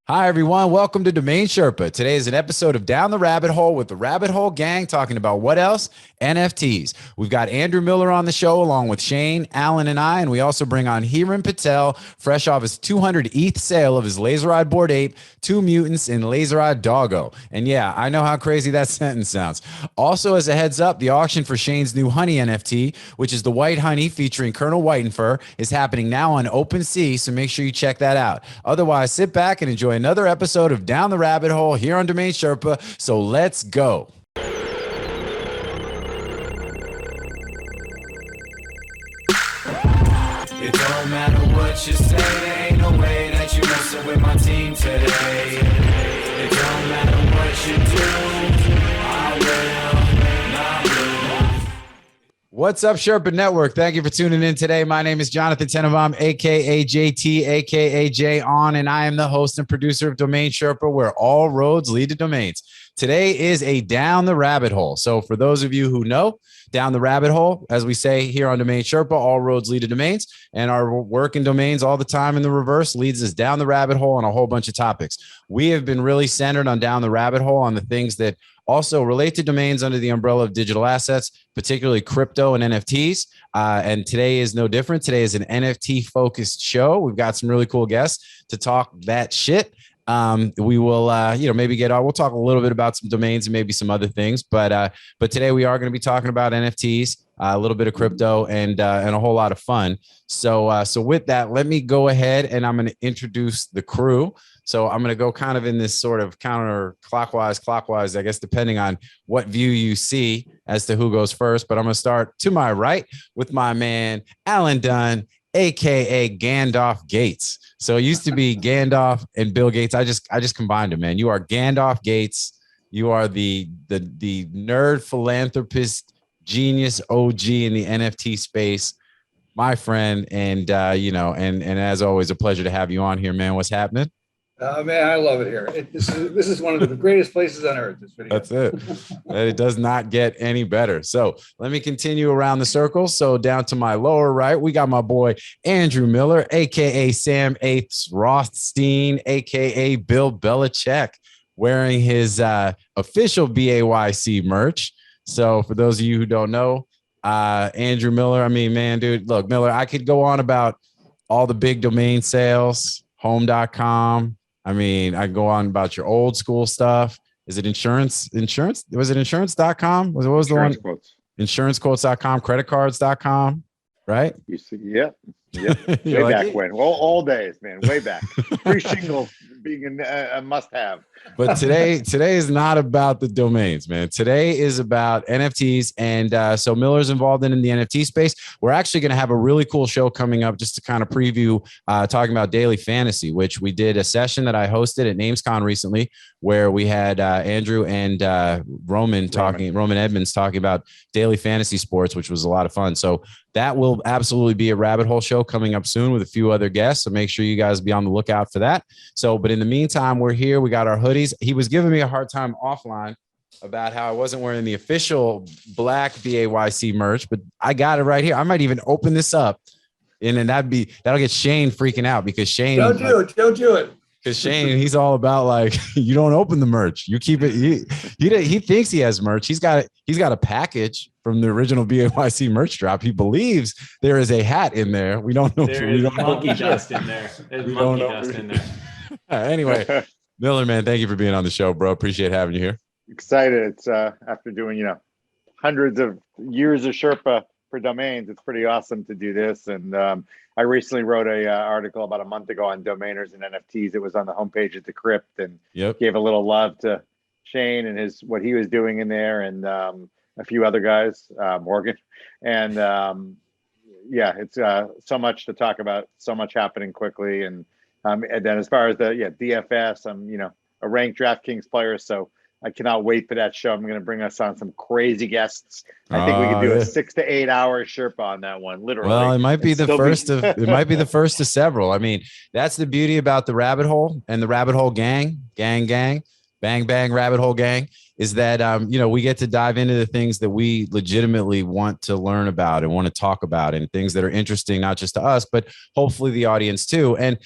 Hi, everyone. Welcome to DomainSherpa. Today is an episode of Down the Rabbit Hole with the Rabbit Hole Gang talking about what else? NFTs. We've got Andrew Miller on the show along with Shane, Alan, and I. And we also bring on Hiren Patel, fresh off his 200 ETH sale of his Laser-Eyed Bored Ape, 2 Mutants, and Laser-Eyed Doggo. And yeah, I know how crazy that sentence sounds. Also, as a heads up, the auction for Shane's new Honey NFT, which is the White Honey featuring Colonel Whitenfur, is happening now on OpenSea. So make sure you check that out. Otherwise, sit back and enjoy another episode of Down the Rabbit Hole here on DomainSherpa. So let's go. It don't matter what you say, there ain't no way that you messing with my team today. It don't matter what you do, I will not lose. What's up, Sherpa Network? Thank you for tuning in today. My name is Jonathan Tenenbaum, aka JT, aka Jay On, and I am the host and producer of DomainSherpa, where all roads lead to domains. Today is a Down the Rabbit Hole. So for those of you who know, Down the Rabbit Hole, as we say here on DomainSherpa, all roads lead to domains, and our work in domains all the time in the reverse leads us down the rabbit hole on a whole bunch of topics. We have been really centered on down the rabbit hole on the things that also relate to domains under the umbrella of digital assets, particularly crypto and NFTs. And today is no different. Today is an NFT focused show. We've got some really cool guests to talk that shit. We will, maybe we'll talk a little bit about some domains and maybe some other things, but today we are going to be talking about NFTs, a little bit of crypto and a whole lot of fun. So with that, let me go ahead and I'm going to introduce the crew. So I'm going to go kind of in this sort of clockwise, I guess, depending on what view you see as to who goes first. But I'm going to start to my right with my man, Alan Dunn, aka Gandalf Gates. So it used to be Gandalf and Bill Gates. I just combined them, man. You are Gandalf Gates. You are the nerd philanthropist genius OG in the NFT space, my friend. And and as always, a pleasure to have you on here, man. What's happening? Man, I love it here. This is one of the greatest places on earth. This video. That's it. It does not get any better. So let me continue around the circle. So down to my lower right, we got my boy Andrew Miller, aka Sam Apes Rothstein, aka Bill Belichick, wearing his official BAYC merch. So for those of you who don't know, Andrew Miller, I mean, man, dude, look, Miller, I could go on about all the big domain sales, home.com. I mean, I go on about your old school stuff. Is it insurance? Was it insurance.com? What was the one? Quotes. Insurancequotes.com, creditcards.com, right? You see, yeah. Way like back it? when. Well, all days, man. Way back. Free shingles being a must-have. But today is not about the domains, man. Today is about NFTs. And so Miller's involved in the NFT space. We're actually going to have a really cool show coming up just to kind of preview talking about daily fantasy, which we did a session that I hosted at NamesCon recently, where we had Andrew and Roman Edmonds talking about daily fantasy sports, which was a lot of fun. So that will absolutely be a rabbit hole show coming up soon with a few other guests. So make sure you guys be on the lookout for that. So, but in the meantime, we're here. We got our hoodies. He was giving me a hard time offline about how I wasn't wearing the official black BAYC merch, but I got it right here. I might even open this up and then that'll get Shane freaking out because Shane. Don't do it. Because Shane, he's all about like, you don't open the merch, you keep it. He thinks he has merch. He's got a package from the original BAYC merch drop. He believes there is a hat in there. We don't know. There is monkey dust in there. There's monkey dust in there. Anyway, Miller, man, thank you for being on the show, bro. Appreciate having you here. Excited. It's after doing, hundreds of years of Sherpa for domains, it's pretty awesome to do this. And I recently wrote a article about a month ago on domainers and NFTs. It was on the homepage at the Crypt and gave a little love to Shane and what he was doing in there and a few other guys, Morgan. And it's so much to talk about, so much happening quickly. And then as far as the DFS, I'm a ranked DraftKings player, so I cannot wait for that show. I'm going to bring us on some crazy guests. I think we can do a 6 to 8 hour Sherpa on that one, literally. Well, it might be the first of several. I mean, that's the beauty about the rabbit hole and the rabbit hole gang, bang, bang, rabbit hole gang, is that, we get to dive into the things that we legitimately want to learn about and want to talk about and things that are interesting, not just to us, but hopefully the audience too. And,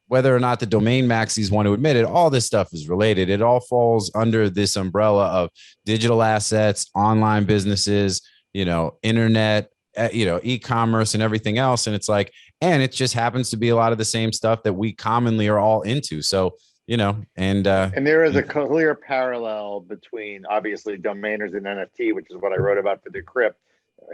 whether or not the domain maxis want to admit it, all this stuff is related. It all falls under this umbrella of digital assets, online businesses, internet, e-commerce and everything else. And it's like, and it just happens to be a lot of the same stuff that we commonly are all into. So, and there is a clear parallel between obviously domainers and NFT, which is what I wrote about for Decrypt,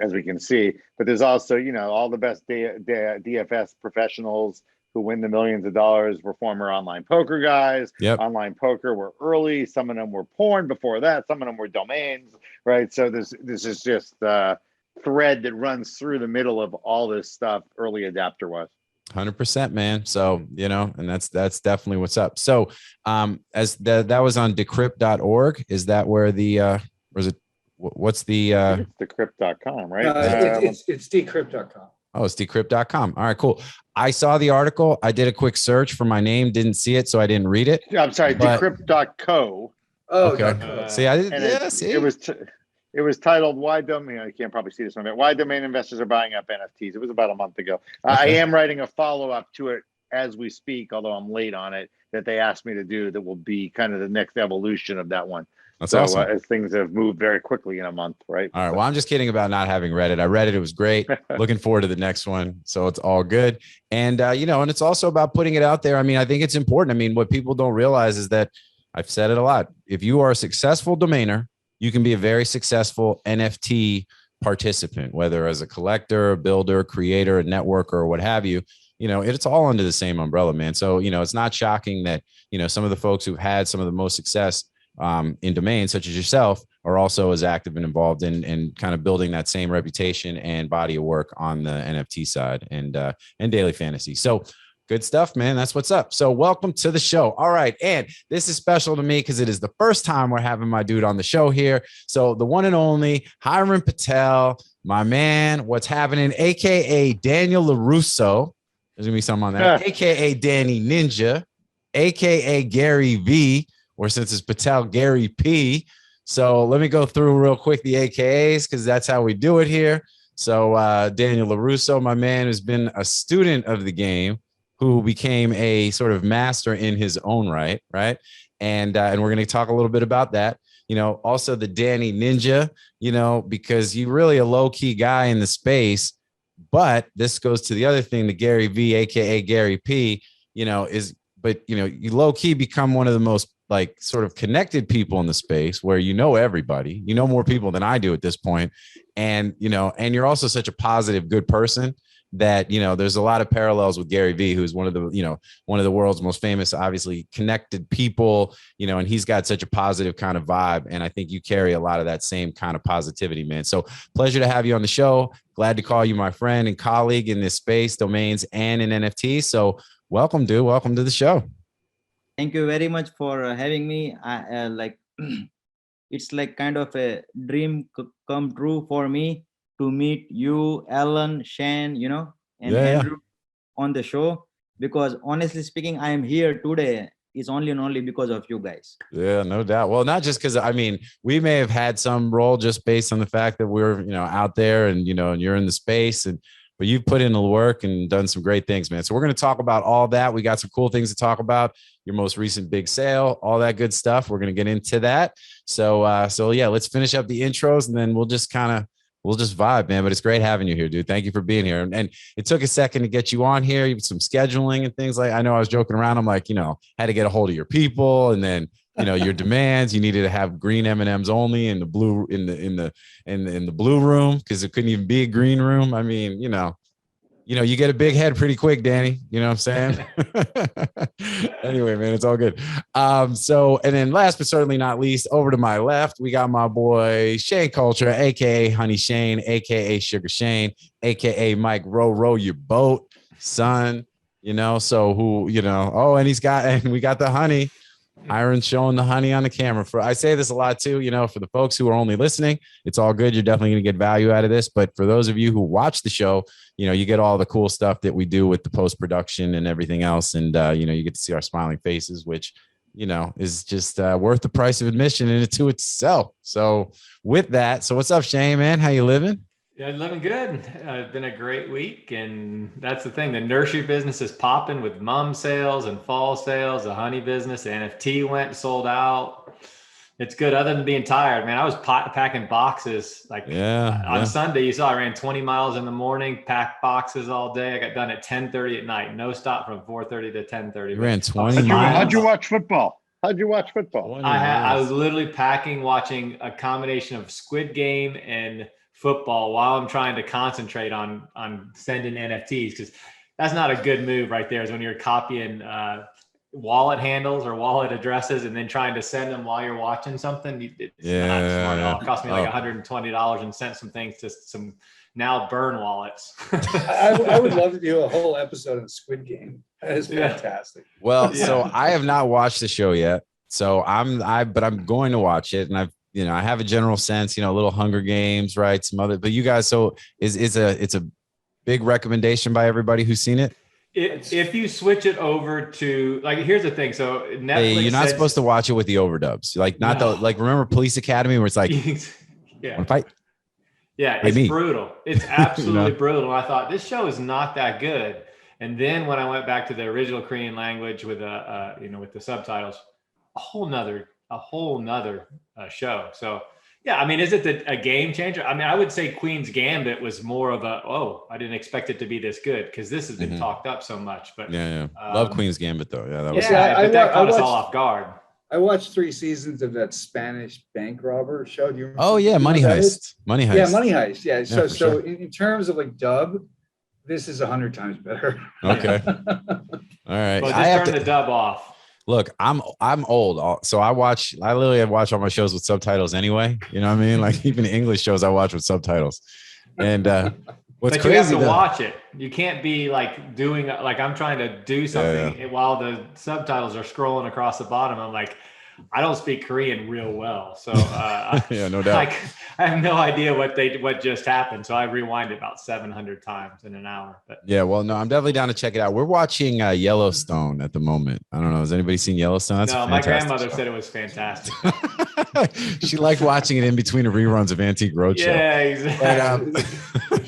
as we can see. But there's also, all the best DFS professionals who win the millions of dollars were former online poker guys. Yep. Online poker were early. Some of them were porn before that. Some of them were domains, right? So this is just a thread that runs through the middle of all this stuff. Early adapter was 100%, man. So, and that's definitely what's up. So, as that was on decrypt.org. Is that where the, or is it, what's the, it's decrypt.com, right? It's decrypt.com. Oh, it's decrypt.com. All right, cool. I saw the article. I did a quick search for my name, didn't see it, so I didn't read it. I'm sorry, decrypt.co. Oh, okay. See, I didn't. Yeah, see. It was titled "Why Domain." You can't probably see this one. Why domain investors are buying up NFTs. It was about a month ago. Okay. I am writing a follow-up to it as we speak, although I'm late on it. That they asked me to do. That will be kind of the next evolution of that one. That's awesome. As things have moved very quickly in a month, right? All right. Well, I'm just kidding about not having read it. I read it. It was great. Looking forward to the next one. So it's all good. And, and it's also about putting it out there. I mean, I think it's important. I mean, what people don't realize is that I've said it a lot. If you are a successful domainer, you can be a very successful NFT participant, whether as a collector, a builder, creator, a networker, or what have you. It's all under the same umbrella, man. So, it's not shocking that, some of the folks who've had some of the most success in domains such as yourself are also as active and involved in kind of building that same reputation and body of work on the NFT side and daily fantasy. So good stuff, man. That's what's up. So welcome to the show. All right. And this is special to me because it is the first time we're having my dude on the show here. So the one and only Hiren Patel, my man, what's happening, AKA Daniel LaRusso. There's gonna be something on that, AKA Danny Ninja, AKA Gary V, or since it's Patel, Gary P. So let me go through real quick the AKAs because that's how we do it here. So Daniel LaRusso, my man, who's been a student of the game, who became a sort of master in his own right? And we're going to talk a little bit about that. Also the Danny Ninja, because you're really a low-key guy in the space. But this goes to the other thing, the Gary V, AKA Gary P, but you low-key become one of the most like sort of connected people in the space where everybody, more people than I do at this point. And, and you're also such a positive, good person that, there's a lot of parallels with Gary V, who's one of the world's most famous, obviously connected people, and he's got such a positive kind of vibe. And I think you carry a lot of that same kind of positivity, man. So pleasure to have you on the show. Glad to call you my friend and colleague in this space, domains and in NFTs. So welcome, dude. Welcome to the show. Thank you very much for having me. It's like kind of a dream come true for me to meet you, Alan, Shane, and Andrew on the show. Because honestly speaking, I am here today is only and only because of you guys. Yeah, no doubt. Well, not just because, we may have had some role just based on the fact that we're, out there and, and you're in the space but you've put in the work and done some great things, man. So we're going to talk about all that. We got some cool things to talk about. Your most recent big sale, all that good stuff. We're going to get into that. So yeah, let's finish up the intros and then we'll just vibe, man. But it's great having you here, dude. Thank you for being here. And it took a second to get you on here. Some scheduling and things I know I was joking around. I'm like, had to get a hold of your people and then, your demands. You needed to have green M&Ms only in the blue in the blue room because it couldn't even be a green room. You get a big head pretty quick, Danny. You know what I'm saying? Anyway, man, it's all good. So, and then last but certainly not least, over to my left, we got my boy Shane Culture, aka Honey Shane, aka Sugar Shane, aka Mike Row your boat, son. So who, and we got the honey. Hiren's showing the honey on the camera. I say this a lot too, for the folks who are only listening, it's all good. You're definitely going to get value out of this. But for those of you who watch the show, you get all the cool stuff that we do with the post-production and everything else. And, you get to see our smiling faces, which, is just worth the price of admission in it to itself. So with that, so what's up, Shane, man? How you living? Yeah, living good. It's been a great week, and that's the thing. The nursery business is popping with mum sales and fall sales. The honey business, the NFT went sold out. It's good. Other than being tired, man, I was packing boxes. Like on Sunday, you saw I ran 20 miles in the morning, packed boxes all day. I got done at 10:30 at night. No stop from 4:30 to 10:30. You ran 20 miles. How'd you watch football? I was literally packing, watching a combination of Squid Game and football while I'm trying to concentrate on sending NFTs, because that's not a good move right there, is when you're copying wallet handles or wallet addresses and then trying to send them while you're watching something. It's not smart at all. It cost me like $120 and sent some things to some now burn wallets. I would love to do a whole episode on Squid Game. That is fantastic. Well, so I have not watched the show yet. So but I'm going to watch it, and I have a general sense, a little Hunger Games, right? Some other, but you guys, so it's a big recommendation by everybody who's seen it. If you switch it over to, like, here's the thing. So Netflix, you're not supposed to watch it with the overdubs. Like, remember Police Academy, where it's like, yeah, fight. Yeah, it's brutal. It's absolutely brutal. And I thought, this show is not that good. And then when I went back to the original Korean language with with the subtitles, a whole nother show. So yeah, I mean, is it a game changer? I mean, I would say Queen's Gambit was more of I didn't expect it to be this good, because this has been talked up so much. But love Queen's Gambit though. Yeah, that was that caught us all off guard. I watched 3 seasons of that Spanish bank robber show. Do you remember? Oh yeah, Money Heist. Money Heist. Yeah, Money Heist. Yeah. So in terms of like dub, this is 100 times better. Okay. All right. Well, just turn the dub off. Look, I'm old, so I literally watch all my shows with subtitles anyway. You know what I mean? Like, even English shows I watch with subtitles. And what's crazy, you have to watch it. You can't be like doing, like, I'm trying to do something while the subtitles are scrolling across the bottom. I'm like, I don't speak Korean real well, so yeah, no doubt. I have no idea what just happened. So I rewind it about 700 times in an hour. But yeah, well, no, I'm definitely down to check it out. We're watching Yellowstone at the moment. I don't know. Has anybody seen Yellowstone? That's no, my grandmother said it was fantastic. She liked watching it in between the reruns of Antique Roadshow. Yeah, exactly. But,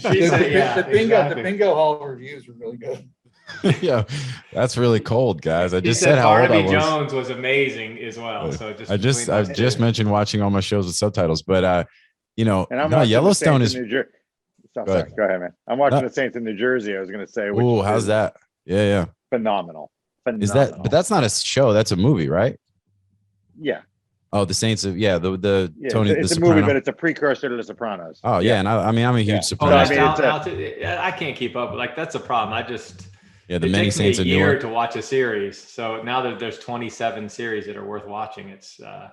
the bingo hall reviews were really good. Yeah, that's really cold, guys. I just said how Barnaby old I was. Jones was amazing as well. So I just mentioned watching all my shows with subtitles, but and I'm Yellowstone is. New Jersey. Sorry, go ahead, man. I'm watching the Saints in New Jersey. I was going to say. Oh, how's that? Yeah. Phenomenal. Is that? But that's not a show. That's a movie, right? Yeah. Oh, the Saints of the Tony. It's a movie, but it's a precursor to The Sopranos. Oh yeah, and I'm a huge Sopranos. I can't keep up. Like, that's a problem. The many Saints of New York to watch a series. So now that there's 27 series that are worth watching, it's sorry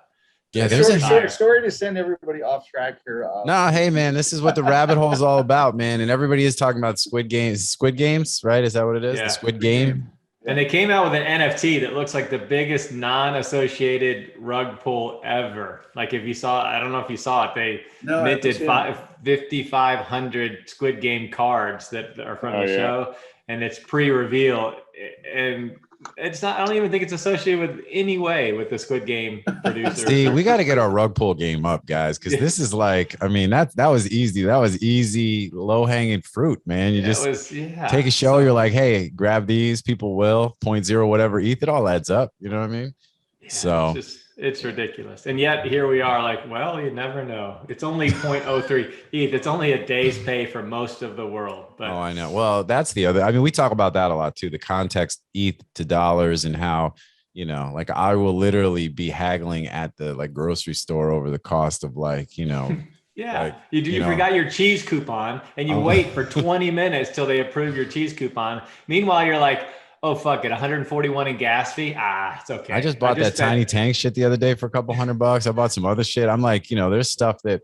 to send everybody off track here. No, hey man, this is what the rabbit hole is all about, man. And everybody is talking about Squid Games, right? Is that what it is? Yeah. The Squid Game. And they came out with an NFT that looks like the biggest non-associated rug pull ever. Like, if you saw, I don't know if you saw it, they minted 5,500 Squid Game cards that are from the show, and it's pre-reveal, and it's not. I don't even think it's associated with any way with the Squid Game producer. See, we got to get our rug pull game up, guys, because this is like, I mean, that was easy. That was easy, low hanging fruit, man. You just take a show. You're like, hey, grab these. People will 0.0 whatever ETH. It all adds up. You know what I mean? Yeah, so it's ridiculous. And yet here we are, like, well, you never know. It's only 0.03 ETH. It's only a day's pay for most of the world. But I know. Well, that's the other. I mean, we talk about that a lot too. The context ETH to dollars, and how, like, I will literally be haggling at the grocery store over the cost of yeah, you forgot your cheese coupon, and you wait for 20 minutes till they approve your cheese coupon. Meanwhile, you're like, oh, fuck it, 141 in gas fee. It's okay. I just bought that tiny tank shit the other day for a couple $100. I bought some other shit. I'm like, there's stuff that,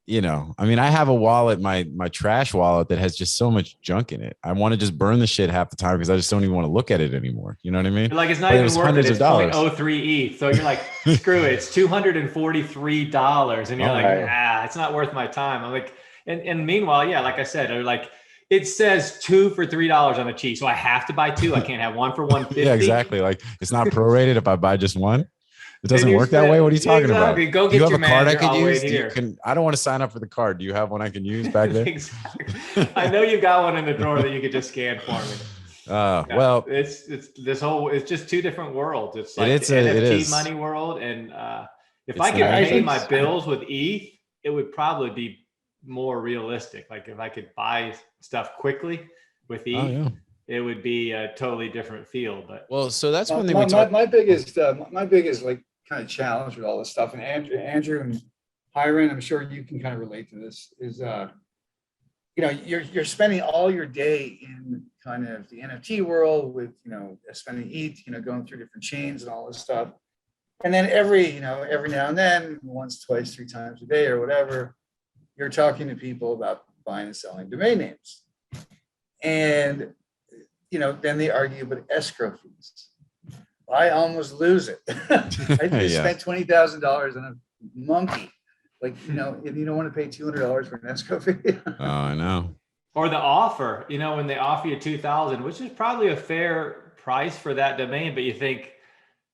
I mean, I have a wallet, my trash wallet, that has just so much junk in it. I want to just burn the shit half the time because I just don't even want to look at it anymore. You know what I mean? Like, it's not even worth it. It's 0.03 ETH. So you're like, screw it. It's $243. And you're it's not worth my time. I'm like, and meanwhile, like I said, like, it says 2 for $3 on the cheese. So I have to buy 2. I can't have 1 for $150. Yeah, exactly. Like, it's not prorated if I buy just one. It doesn't work that way. What are you talking Exactly. about? Go Do you get have your a card I manager. could I'll use? wait here. I don't want to sign up for the card. Do you have one I can use back there? Exactly. I know you got one in the drawer that you could just scan for me. Well, it's just two different worlds. It's like it the NFT is. money world, and if It's I could the pay NFT. my bills with ETH, it would probably be more realistic. Like if I could buy stuff quickly with ETH, it would be a totally different feel. But well, so that's one thing my biggest like kind of challenge with all this stuff, and Andrew and Hiren, I'm sure you can kind of relate to this, is you're spending all your day in kind of the NFT world with spending ETH, going through different chains and all this stuff. And then every now and then, once, twice, 3 times a day or whatever, you're talking to people about buying and selling domain names. And then they argue about escrow fees. I almost lose it. I just spent $20,000 on a monkey. Like, if you don't want to pay $200 for an escrow fee. Oh, I know. Or the offer, when they offer you 2,000, which is probably a fair price for that domain, but you think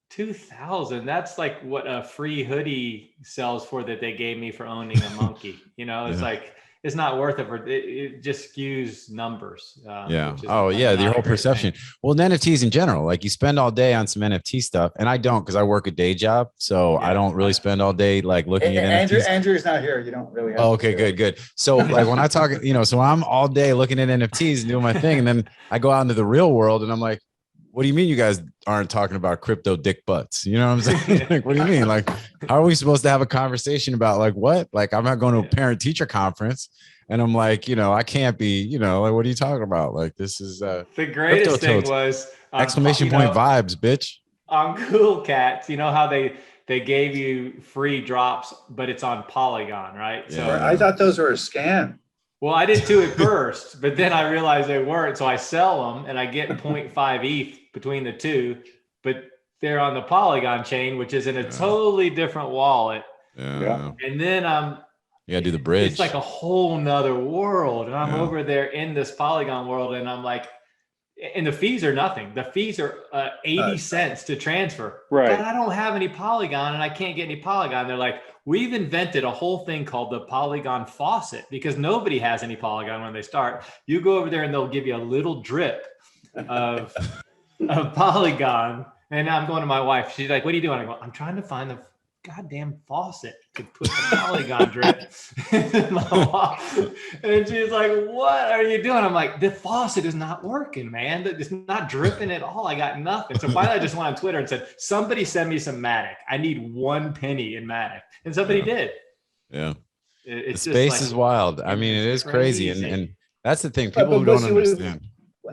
2,000, that's like what a free hoodie sells for that they gave me for owning a monkey. It's like, it's not worth it for it just skews numbers. Yeah. Oh yeah. Your whole perception. Thing. Well, NFTs in general, like you spend all day on some NFT stuff, and I don't, because I work a day job. So I don't really spend all day like looking at NFTs. Andrew's not here. You don't really have okay, good. So like when I talk, so I'm all day looking at NFTs and doing my thing. And then I go out into the real world and I'm like, what do you mean you guys aren't talking about crypto dick butts? You know what I'm saying? Like, what do you mean? Like, how are we supposed to have a conversation about like what? Like, I'm not going to a parent teacher conference and I'm like, I can't be, like, what are you talking about? Like, this is the greatest thing was exclamation point vibes, bitch. On Cool Cats, how they gave you free drops, but it's on Polygon, right? Yeah. So I thought those were a scam. Well, I did too at first, but then I realized they weren't. So I sell them and I get 0.5 ETH between the two, but they're on the Polygon chain, which is in a totally different wallet. Yeah. And then you gotta do the bridge. It's like a whole nother world. And I'm over there in this Polygon world and I'm like, and the fees are nothing. The fees are 80 cents to transfer. Right. But I don't have any Polygon and I can't get any Polygon. They're like, we've invented a whole thing called the Polygon faucet because nobody has any Polygon when they start. You go over there and they'll give you a little drip of Polygon. And I'm going to my wife. She's like, what are you doing? I go, I'm trying to find the goddamn faucet to put the Polygon drip in my wall. And she's like, what are you doing? I'm like, the faucet is not working, man. It's not dripping at all. I got nothing. So finally I just went on Twitter and said, somebody send me some Matic. I need 1 penny in Matic. And somebody did. Yeah. It's the space is wild. I mean, it is crazy. And that's the thing. People who don't understand.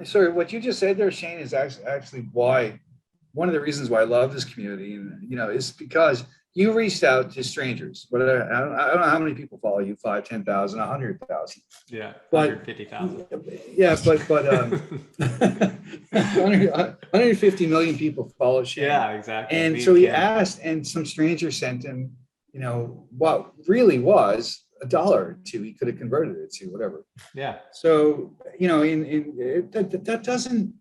Sorry, what you just said there, Shane, is actually why, one of the reasons why I love this community, and is because you reached out to strangers. But I don't know how many people follow you, 5, 10,000, 100,000. Yeah, 150,000. Yeah, but 150 million people follow Shane. Yeah, exactly. And so he asked, and some stranger sent him, what really was $1 or $2. He could have converted it to whatever. Yeah. So that doesn't,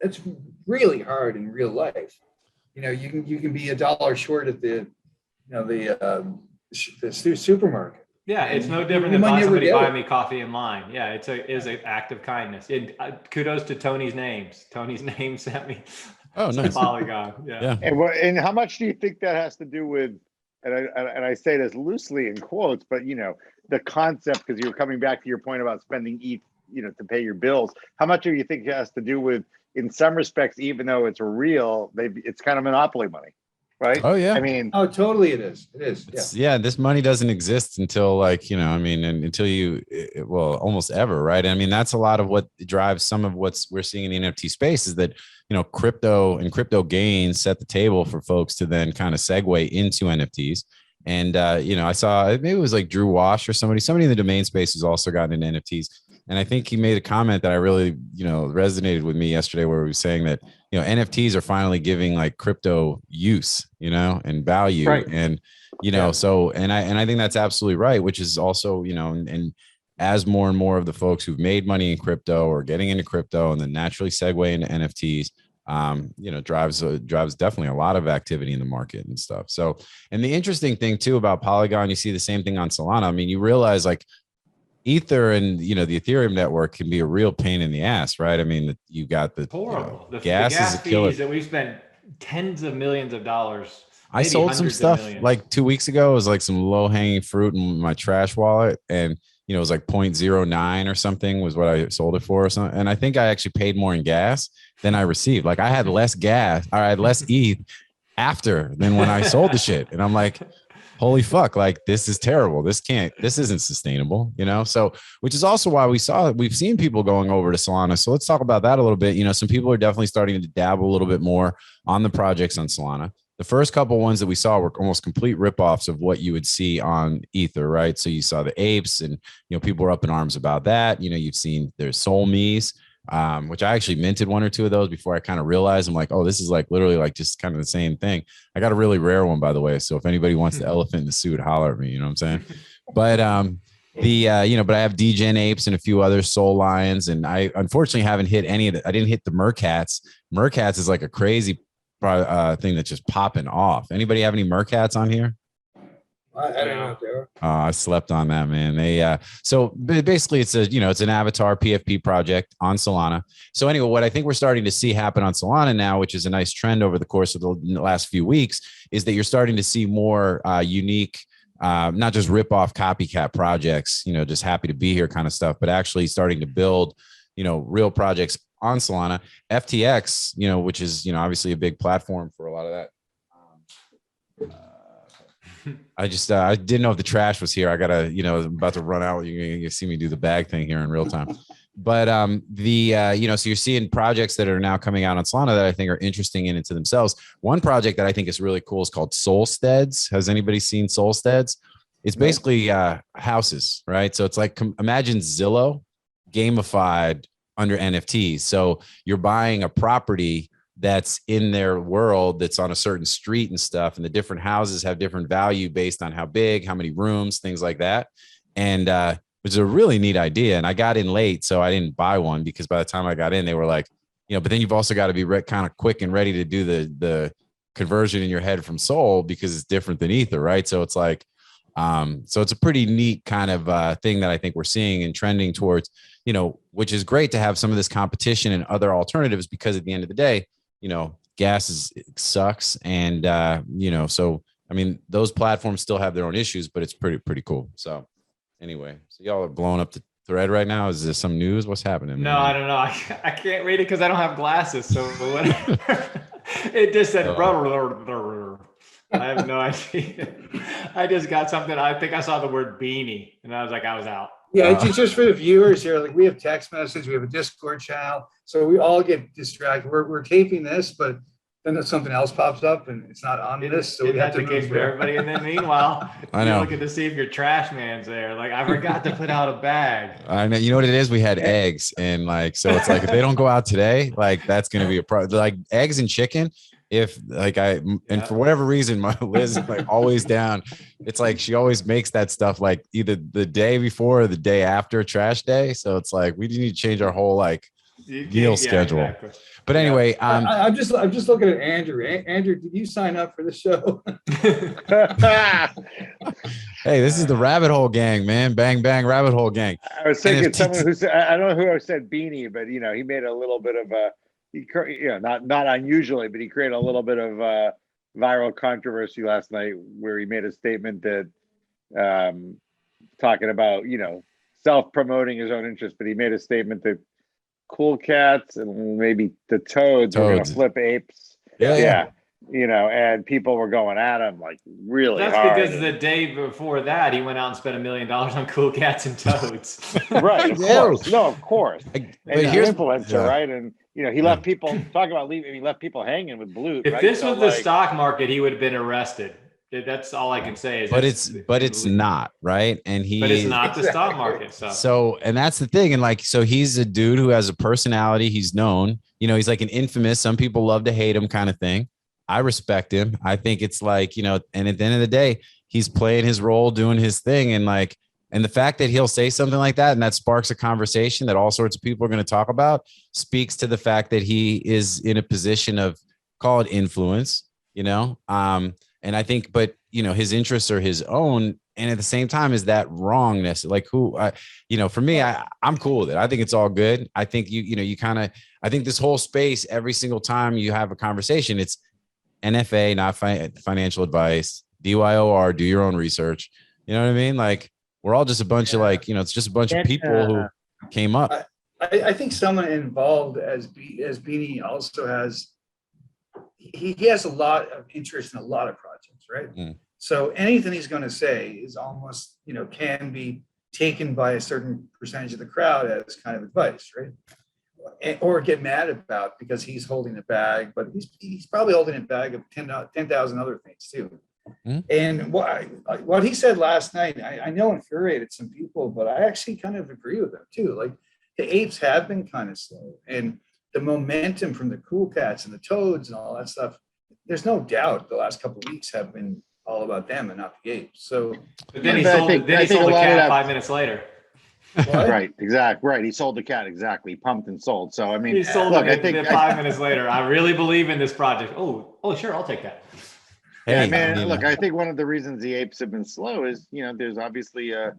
that's really hard in real life. You can be $1 short at the supermarket. Yeah, it's no different than somebody buying me coffee in line. Yeah, it is an act of kindness. Kudos to Tony's names. Tony's name sent me nice. Polygon. Yeah. And how much do you think that has to do with? And I say this loosely in quotes, but the concept, because you're coming back to your point about spending ETH, to pay your bills. How much do you think it has to do with, in some respects, even though it's real, it's kind of monopoly money, right? Oh yeah. I mean, oh, totally, it is. It is. Yeah. This money doesn't exist until until almost ever, right? I mean, that's a lot of what drives some of what's we're seeing in the NFT space is that crypto and crypto gains set the table for folks to then kind of segue into NFTs. And I saw maybe it was like Drew Wash or somebody in the domain space who's also gotten into NFTs. And I think he made a comment that I really, resonated with me yesterday, where he was saying that, NFTs are finally giving like crypto use, and value. Right. And, so, and I think that's absolutely right, which is also, and as more and more of the folks who've made money in crypto or getting into crypto and then naturally segue into NFTs, drives definitely a lot of activity in the market and stuff. So, and the interesting thing too about Polygon, you see the same thing on Solana. I mean, you realize like Ether and the Ethereum network can be a real pain in the ass, right? I mean, you got the horrible. The gas is a killer. fees that we've spent tens of millions of dollars. I sold some stuff like 2 weeks ago. It was like some low hanging fruit in my trash wallet, and it was like 0.09 or something was what I sold it for or something. And I think I actually paid more in gas than I received. Like I had less gas, or I had less ETH after than when I sold the shit. And I'm like, holy fuck, like this is terrible. This isn't sustainable, So, which is also why we've seen people going over to Solana. So let's talk about that a little bit. Some people are definitely starting to dabble a little bit more on the projects on Solana. The first couple ones that we saw were almost complete ripoffs of what you would see on Ether, right? So you saw the apes, and people were up in arms about that. You've seen there's Soul Me's, which I actually minted one or two of those before I kind of realized I'm like, oh, this is like literally like just kind of the same thing. I got a really rare one, by the way. So if anybody wants the elephant in the suit, holler at me. You know what I'm saying? But but I have DGen apes and a few other Soul Lions, and I unfortunately haven't hit any of it. I didn't hit the Mercats. Mercats is like a crazy thing that's just popping off. Anybody have any Mercats on here? I don't know if there. I slept on that, man. They so basically it's it's an avatar PFP project on Solana. So anyway, what I think we're starting to see happen on Solana now, which is a nice trend over the course of the last few weeks, is that you're starting to see more unique, not just rip off copycat projects, just happy to be here kind of stuff, but actually starting to build, real projects on Solana. FTX, which is, obviously a big platform for a lot of that. I just, I didn't know if the trash was here. I gotta, I'm about to run out. You see me do the bag thing here in real time. But so you're seeing projects that are now coming out on Solana that I think are interesting in and to themselves. One project that I think is really cool is called Solsteads. Has anybody seen Solsteads? It's basically houses, right? So it's like, imagine Zillow gamified under NFTs. So you're buying a property that's in their world, that's on a certain street and stuff, and the different houses have different value based on how big, how many rooms, things like that. And which is a really neat idea. And I got in late, so I didn't buy one, because by the time I got in, they were like, but then you've also got to be kind of quick and ready to do the conversion in your head from Sol, because it's different than Ether, right? So it's like, so it's a pretty neat kind of thing that I think we're seeing and trending towards, which is great to have some of this competition and other alternatives, because at the end of the day, gas sucks. And, so, I mean, those platforms still have their own issues, but it's pretty cool. So anyway, so y'all are blowing up the thread right now. Is there some news? What's happening? No, I don't know. I can't read it because I don't have glasses. So whatever. It just said, I have no idea. I just got something. I think I saw the word beanie, and I was like, I was out. Yeah, just for the viewers here, like we have text message, we have a Discord channel, so we all get distracted. We're taping this, but then something else pops up and it's not on this, so we have to the case for everybody. And then meanwhile, you're looking to see if your trash man's there. Like, I forgot to put out a bag. I know. You know what it is? We had eggs, and like, so it's like if they don't go out today, like that's going to be a problem. Like eggs and chicken. If like for whatever reason, my Liz is like always down. It's like she always makes that stuff like either the day before or the day after trash day. So it's like we need to change our whole like meal schedule. Exactly. But anyway, I'm just looking at Andrew. Andrew, did you sign up for the show? Hey, this is the Rabbit Hole Gang, man. Bang bang, Rabbit Hole Gang. I was thinking someone who said, I don't know who said beanie, but he made a little bit of a. Not unusually, but he created a little bit of viral controversy last night, where he made a statement that talking about self-promoting his own interest, but he made a statement that cool cats and maybe the toads are going to flip apes. Yeah. And people were going at him like really That's hard. because the day before that, he went out and spent $1 million on cool cats and toads. Right. Of course. No, of course. And he's an influencer, right? And he left people talk about leaving. He left people hanging with blue. If this was the stock market, he would have been arrested. That's all I can say. But it's not, right? And but it's not the stock market. So, and that's the thing. And like, so he's a dude who has a personality. He's known. He's like an infamous. Some people love to hate him, kind of thing. I respect him. I think it's like, and at the end of the day, he's playing his role, doing his thing. And like, And the fact that he'll say something like that and that sparks a conversation that all sorts of people are going to talk about speaks to the fact that he is in a position of, call it influence, and I think, but his interests are his own. And at the same time, is that wrongness? Like for me, I'm cool with it. I think it's all good. I think I think this whole space, every single time you have a conversation, it's NFA, not financial advice, DYOR, do your own research. You know what I mean? Like, we're all just a bunch of it's just a bunch of people who came up. I think someone involved as Beanie also has, he has a lot of interest in a lot of projects, right? Mm. So anything he's going to say is almost, can be taken by a certain percentage of the crowd as kind of advice, right? Or get mad about because he's holding the bag, but he's probably holding a bag of 10,000 other things too. Mm. And what he said last night, I know infuriated some people, but I actually kind of agree with him too. Like, the apes have been kind of slow, and the momentum from the cool cats and the toads and all that stuff, there's no doubt the last couple of weeks have been all about them and not the apes. So, but then he sold the cat 5 minutes later. What? Right, exactly. Right, he sold the cat, exactly. Pumped and sold. So I mean, he sold it. I think 5 minutes later. I really believe in this project. Oh, sure, I'll take that. Hey, man, look, I think one of the reasons the apes have been slow is, there's obviously a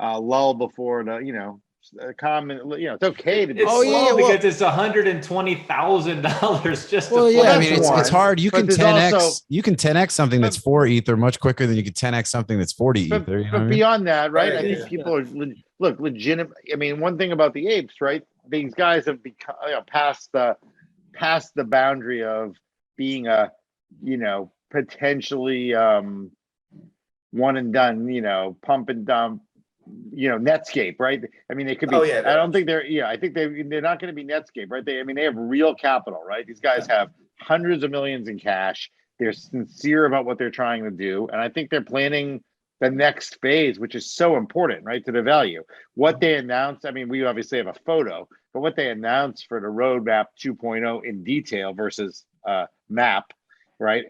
lull before the, a common, it's okay to be slow because it's $120,000 just to I mean, it's hard. You can 10x something that's 4 ether much quicker than you can 10x something that's 40 ether. But beyond that, right? I think people are legitimate. I mean, one thing about the apes, right? These guys have become past the boundary of being a, potentially one and done, pump and dump, Netscape, right? I mean, they could be. I don't think they're. I think they're not going to be Netscape, right? They have real capital, right? These guys have hundreds of millions in cash. They're sincere about what they're trying to do, and I think they're planning the next phase, which is so important, right, to the value. What they announced. I mean, we obviously have a photo, but what they announced for the roadmap 2.0 in detail versus map, right?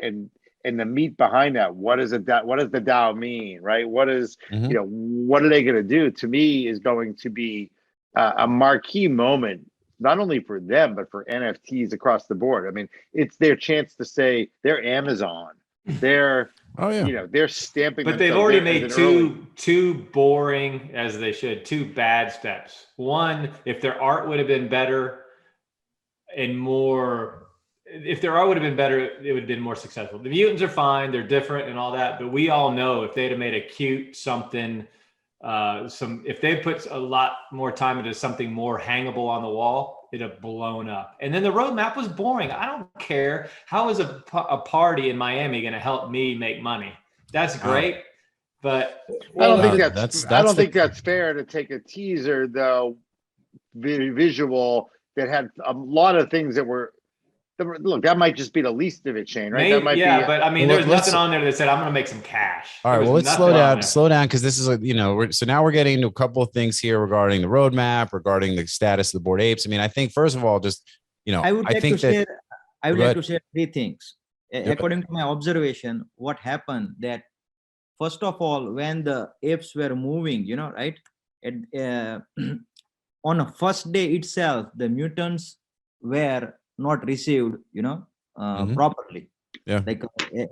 And the meat behind that, what does the DAO mean, right? What is, what are they going to do? To me, is going to be a marquee moment, not only for them, but for NFTs across the board. I mean, it's their chance to say they're Amazon. They're, they're stamping. But they've already made two boring, as they should, two bad steps. One, if their art would have been better and more. If their art would have been better, it would have been more successful. The mutants are fine. They're different and all that. But we all know if they'd have made a cute something, if they put a lot more time into something more hangable on the wall, it'd have blown up. And then the roadmap was boring. I don't care. How is a party in Miami going to help me make money? That's great. But I don't think that's fair to take a teaser, though, visual that had a lot of things that were. Look, that might just be the least of it, Shane, right? Maybe, but I mean, there's nothing on there that said, I'm going to make some cash. All right, well, let's slow down, because this is, so now we're getting into a couple of things here regarding the roadmap, regarding the status of the Bored Apes. I mean, I think, first of all, just, I would like to share 3 things. According to my observation, what happened that, first of all, when the apes were moving, right? On a first day itself, the mutants were not received, properly. Yeah. Like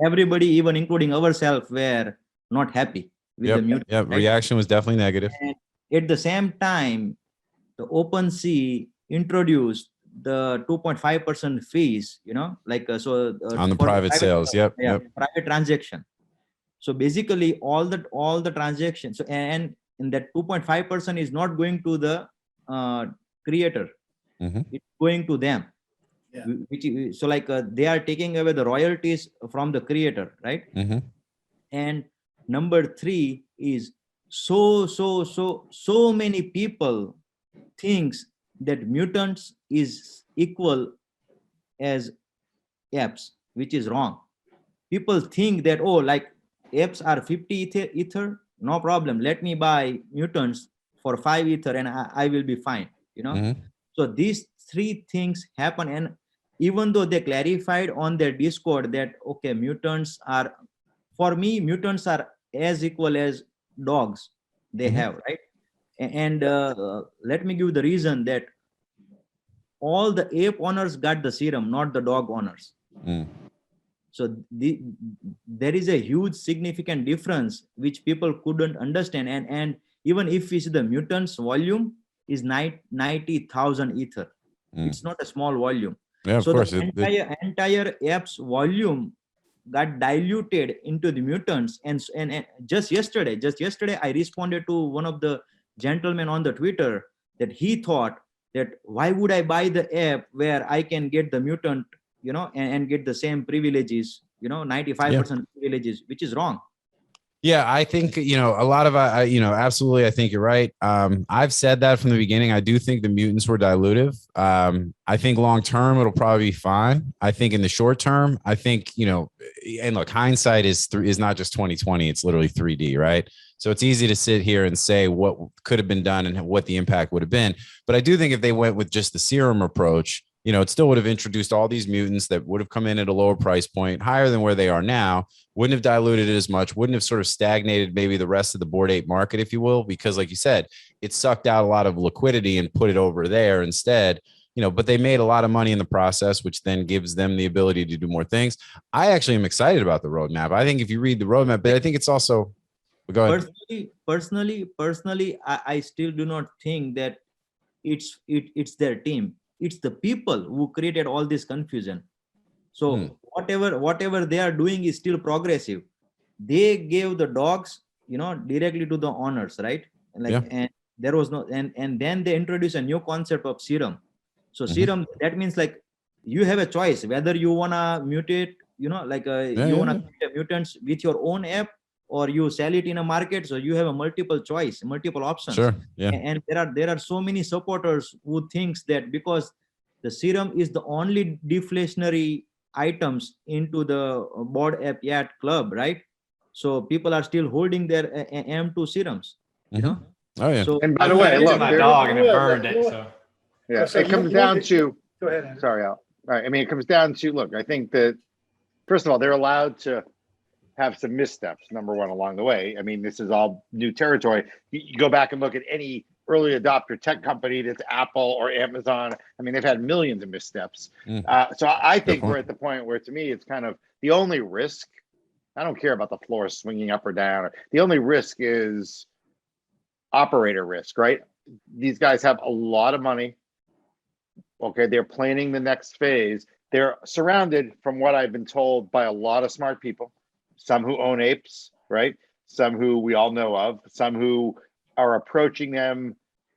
everybody, even including ourselves, were not happy with the mutant. Yeah, reaction was definitely negative. And at the same time, the OpenSea introduced the 2.5% fees, on the private sales. Private transaction. So basically, all the transactions. So and in that 2.5% is not going to the creator. Mm-hmm. It's going to them. Yeah. They are taking away the royalties from the creator, right? Mm-hmm. And number 3 is so many people thinks that mutants is equal as apes, which is wrong. People think that, apes are 50 ether, no problem. Let me buy mutants for 5 ether and I will be fine, Mm-hmm. So these 3 things happen, and even though they clarified on their Discord that mutants are, for me, mutants are as equal as dogs. they have, right? And let me give the reason that all the ape owners got the serum, not the dog owners. So there is a huge significant difference which people couldn't understand. And even if we see the mutants volume is 90,000 ether, it's not a small volume. Yeah, of so course. the entire app's volume got diluted into the mutants. And just yesterday I responded to one of the gentlemen on the Twitter that he thought that why would I buy the app where I can get the mutant, and get the same privileges, 95% privileges, which is wrong. Yeah, I think, a lot of, absolutely. I think you're right. I've said that from the beginning. I do think the mutants were dilutive. I think long term, it'll probably be fine. I think in the short term, I think, and look, hindsight is not just 2020. It's literally 3D, right? So it's easy to sit here and say what could have been done and what the impact would have been. But I do think if they went with just the serum approach, it still would have introduced all these mutants that would have come in at a lower price point, higher than where they are now, wouldn't have diluted it as much, wouldn't have sort of stagnated maybe the rest of the Bored Ape market, if you will, because like you said, it sucked out a lot of liquidity and put it over there instead, but they made a lot of money in the process, which then gives them the ability to do more things. I actually am excited about the roadmap. I think if you read the roadmap, but I think it's also, go ahead. Personally, I still do not think that it's their team. It's the people who created all this confusion. So whatever they are doing is still progressive. They gave the dogs, directly to the owners, right? And there was no, and then they introduced a new concept of serum. So serum, that means like you have a choice whether you wanna mutate, you wanna create mutants with your own app, or you sell it in a market. So you have a multiple choice, multiple options. Sure. Yeah. And there are so many supporters who thinks that because the serum is the only deflationary items into the Bored Ape Yacht Club, right? So people are still holding their M2 serums, Oh yeah. So, And by the way, look, my dog and it burned it. So yeah, So it comes down to. Go ahead, Andrew. Sorry, Al. Right. I mean, it comes down to, look, I think that, first of all, they're allowed to have some missteps, number one, along the way. I mean, this is all new territory. You go back and look at any early adopter tech company that's Apple or Amazon. I mean, they've had millions of missteps. So I think we're at the point where, to me, it's kind of the only risk. I don't care about the floor swinging up or down. The only risk is operator risk, right? These guys have a lot of money. Okay, they're planning the next phase. They're surrounded, from what I've been told, by a lot of smart people. Some who own apes, right? Some who we all know of. Some who are approaching them.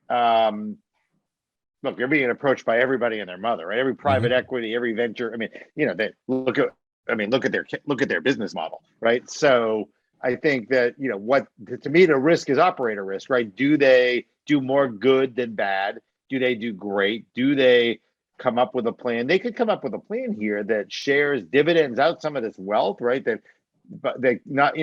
Look, they're being approached by everybody and their mother, right? Every private equity, every venture. I mean, they look at their business model, right? So I think that, what to me the risk is operator risk, right? Do they do more good than bad? Do they do great? Do they come up with a plan? They could come up with a plan here that shares dividends out some of this wealth, right? But they not,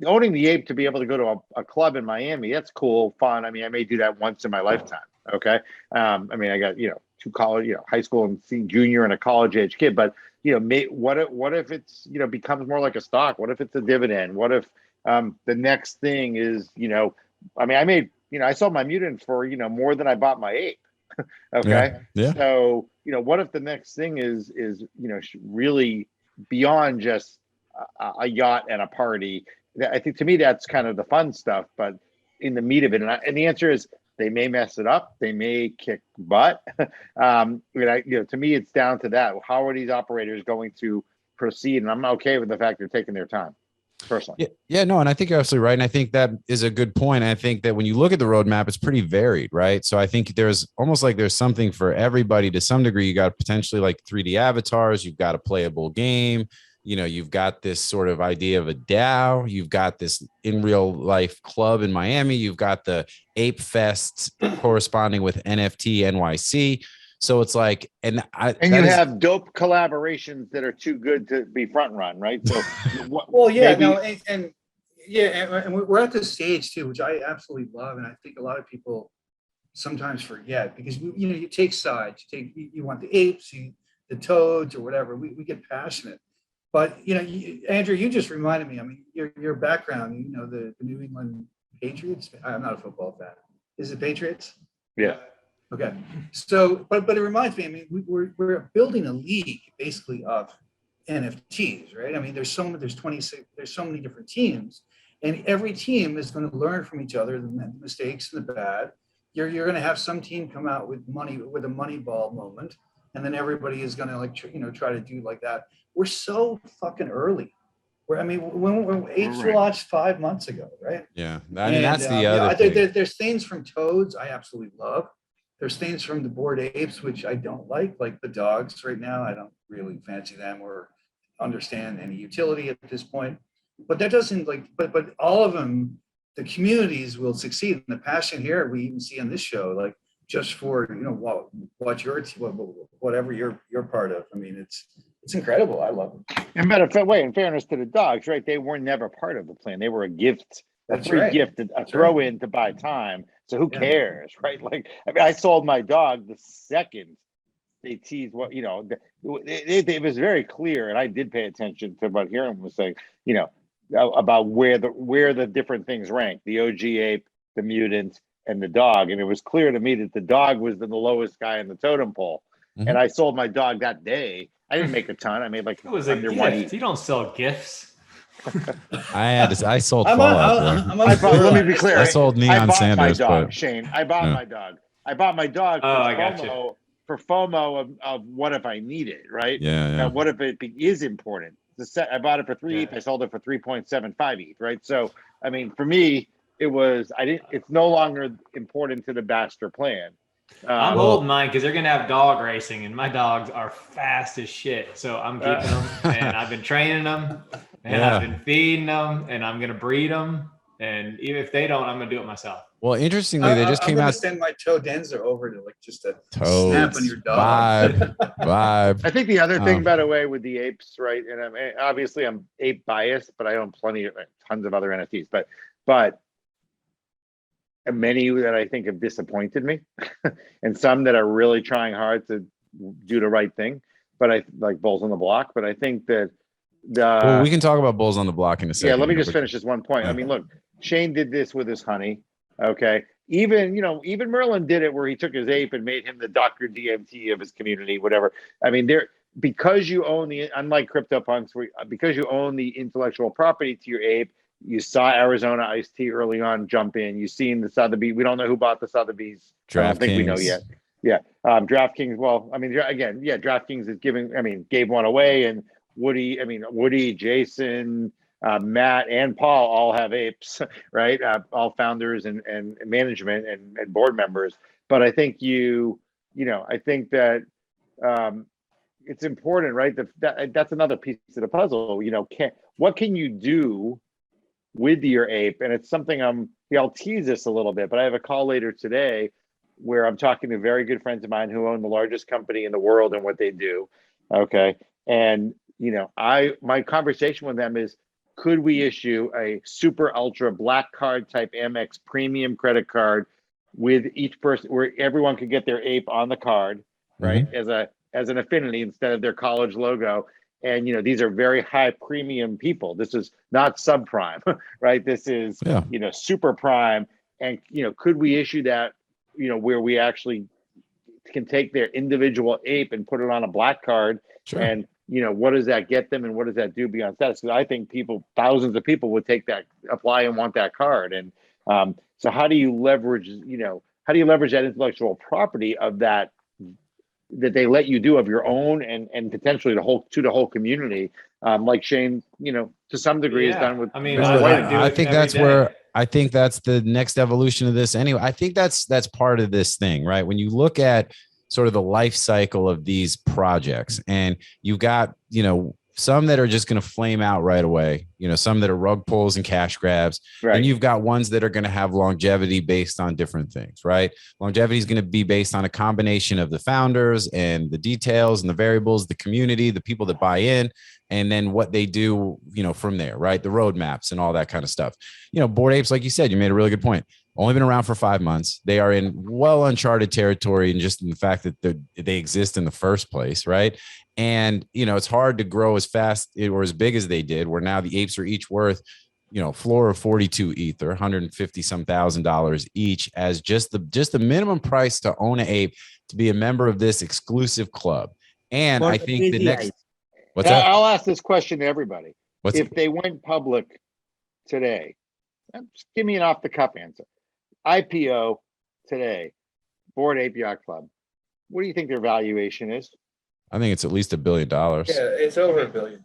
owning the ape to be able to go to a club in Miami, that's cool, fun. I mean, I may do that once in my lifetime. Okay. I mean, I got, two college, high school and junior and a college age kid, but what if it's, becomes more like a stock? What if it's a dividend? What if the next thing is, I mean, I sold my mutant for, more than I bought my ape. Okay. Yeah. So, what if the next thing is, really beyond just a yacht and a party? I think, to me, that's kind of the fun stuff, but in the meat of it. And the answer is, they may mess it up. They may kick butt. To me, it's down to that. How are these operators going to proceed? And I'm okay with the fact they're taking their time, personally. Yeah, no, and I think you're absolutely right. And I think that is a good point. I think that when you look at the roadmap, it's pretty varied, right? So I think there's almost like there's something for everybody to some degree. You got potentially like 3D avatars. You've got a playable game. You've got this sort of idea of a DAO. You've got this in real life club in Miami. You've got the Ape Fest corresponding with NFT NYC. So it's like, and you have dope collaborations that are too good to be front run, right? So, and we're at this stage too, which I absolutely love, and I think a lot of people sometimes forget, because you take sides. You want the apes, the toads, or whatever. We get passionate. But Andrew, you just reminded me. I mean, your background, the New England Patriots? I'm not a football fan. Is it Patriots? Yeah. Okay. So, but it reminds me, I mean, we're building a league basically of NFTs, right? I mean, there's so many different teams, and every team is going to learn from each other, the mistakes and the bad. You're going to have some team come out with a money ball moment, and then everybody is going to like, try to do like that. We're so fucking early. When apes were launched 5 months ago, right? Yeah. I mean, that's the other thing. There's things from toads I absolutely love. There's things from the Bored Apes, which I don't like the dogs right now. I don't really fancy them or understand any utility at this point. But that doesn't but all of them, the communities will succeed. And the passion here we even see on this show, like just for, what whatever you're part of. I mean, it's incredible. I love it. And by the way, in fairness to the dogs, right? They were never part of the plan. They were a gift, gift, a throw in to buy time. So who cares, right? Like, I mean, I sold my dog the second they teased what, it was very clear. And I did pay attention to what Hiren was saying, about where the different things rank, the OG ape, the mutant, and the dog. And it was clear to me that the dog was the lowest guy in the totem pole. Mm-hmm. And I sold my dog that day. I didn't make a ton. I made like it was a gift. You don't sell gifts. I sold Fallout. Let me be clear. I sold Neon Sanders. My dog, Shane. I bought my dog. I bought my dog for FOMO of what if I need it, right? Yeah. Now, what if it is important? I bought it for 3 ETH. I sold it for 3.75 ETH, right? So, I mean, for me, it's no longer important to the master plan. I'm holding mine because they're going to have dog racing, and my dogs are fast as shit. So I'm keeping them, and I've been training them, and I've been feeding them, and I'm going to breed them. And even if they don't, I'm going to do it myself. Well, interestingly, they just came out. Send my toe Denzer over to just a snap on your dog. Vibe. I think the other thing, by the way, with the apes, right? And obviously I'm ape biased, but I own tons of other NFTs. But many that I think have disappointed me, and some that are really trying hard to do the right thing. But I like Bulls on the Block. But I think that we can talk about Bulls on the Block in a second. Yeah, let me just finish this one point. I mean, look, Shane did this with his honey. Okay. Even Merlin did it where he took his ape and made him the Dr. DMT of his community, whatever. I mean, because you own unlike CryptoPunks, because you own the intellectual property to your ape, you saw Arizona Iced Tea early on jump in. You've seen the Sotheby's. We don't know who bought the Sotheby's. I don't think we know yet. Yeah. DraftKings. Well, I mean, again, yeah, DraftKings is gave one away, and Woody, Jason, Matt, and Paul all have apes, right? All founders and management and board members. But I think I think that it's important, right? That's another piece of the puzzle. What can you do with your ape? And it's something I'll tease this a little bit, but I have a call later today where I'm talking to very good friends of mine who own the largest company in the world and what they do. Okay. And, my conversation with them is, could we issue a super ultra black card type Amex premium credit card with each person where everyone could get their ape on the card, right? Mm-hmm. As an affinity instead of their college logo. And, these are very high premium people. This is not subprime, right? This is, super prime. And, could we issue that, where we actually can take their individual ape and put it on a black card? Sure. And, what does that get them and what does that do beyond status? Because I think thousands of people would apply and want that card. And so how do you leverage, that intellectual property of that they let you do of your own and potentially to the whole community, like Shane, to some degree is done with. I mean, I think that's where I think that's the next evolution of this. Anyway, I think that's part of this thing, right? When you look at sort of the life cycle of these projects, and you've got some that are just going to flame out right away, some that are rug pulls and cash grabs. Right. And you've got ones that are going to have longevity based on different things, right? Longevity is going to be based on a combination of the founders and the details and the variables, the community, the people that buy in, and then what they do, from there, right? The roadmaps and all that kind of stuff. Bored Apes, like you said, you made a really good point. Only been around for 5 months. They are in well uncharted territory, and just in the fact that they exist in the first place, right? And it's hard to grow as fast or as big as they did, where now the apes are each worth floor of 42 ether, 150 some $1,000 each as just the minimum price to own an ape, to be a member of this exclusive club. And For I the think the crazy next, eyes. what's that? I'll ask this question to everybody. What's If they went public today, just give me an off the cuff answer. IPO today, Bored Ape Yacht Club. What do you think their valuation is? I think it's at least $1 billion. Yeah, it's over $1 billion.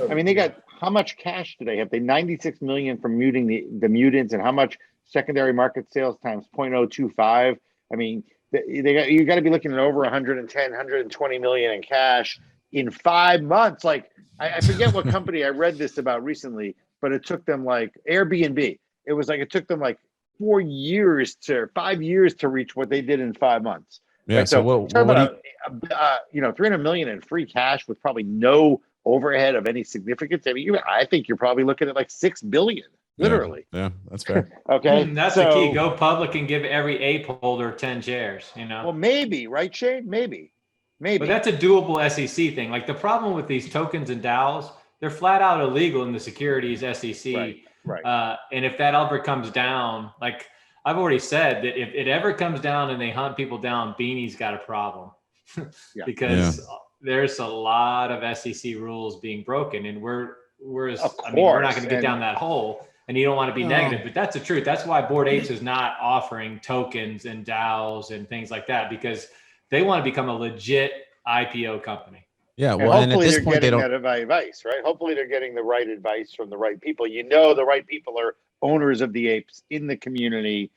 I mean, they got how much cash do they have? They 96 million from muting the mutants, and how much secondary market sales times 0.025. I mean, you got to be looking at over 110, 120 million in cash in 5 months. Like I forget what company I read this about recently, but it took them like Airbnb. It was like it took them like 5 years to reach what they did in 5 months. Yeah. Right? So what do you, 300 million in free cash with probably no overhead of any significance. I mean, I think you're probably looking at like 6 billion, literally. Yeah, that's fair. Okay. That's the key. Go public and give every ape holder 10 shares, Well, maybe, right, Shane? Maybe. But that's a doable SEC thing. Like the problem with these tokens and DAOs, they're flat out illegal in the securities SEC. Right. And if that ever comes down, like I've already said that if it ever comes down and they hunt people down, Beanie's got a problem. Because there's a lot of SEC rules being broken, and we're not going to get down that hole, and you don't want to be negative, but that's the truth. That's why Bored Apes is not offering tokens and DAOs and things like that, because they want to become a legit IPO company. Yeah, well, and at this point, they don't. That advice, right? Hopefully, they're getting the right advice from the right people. The right people are owners of the apes in the community.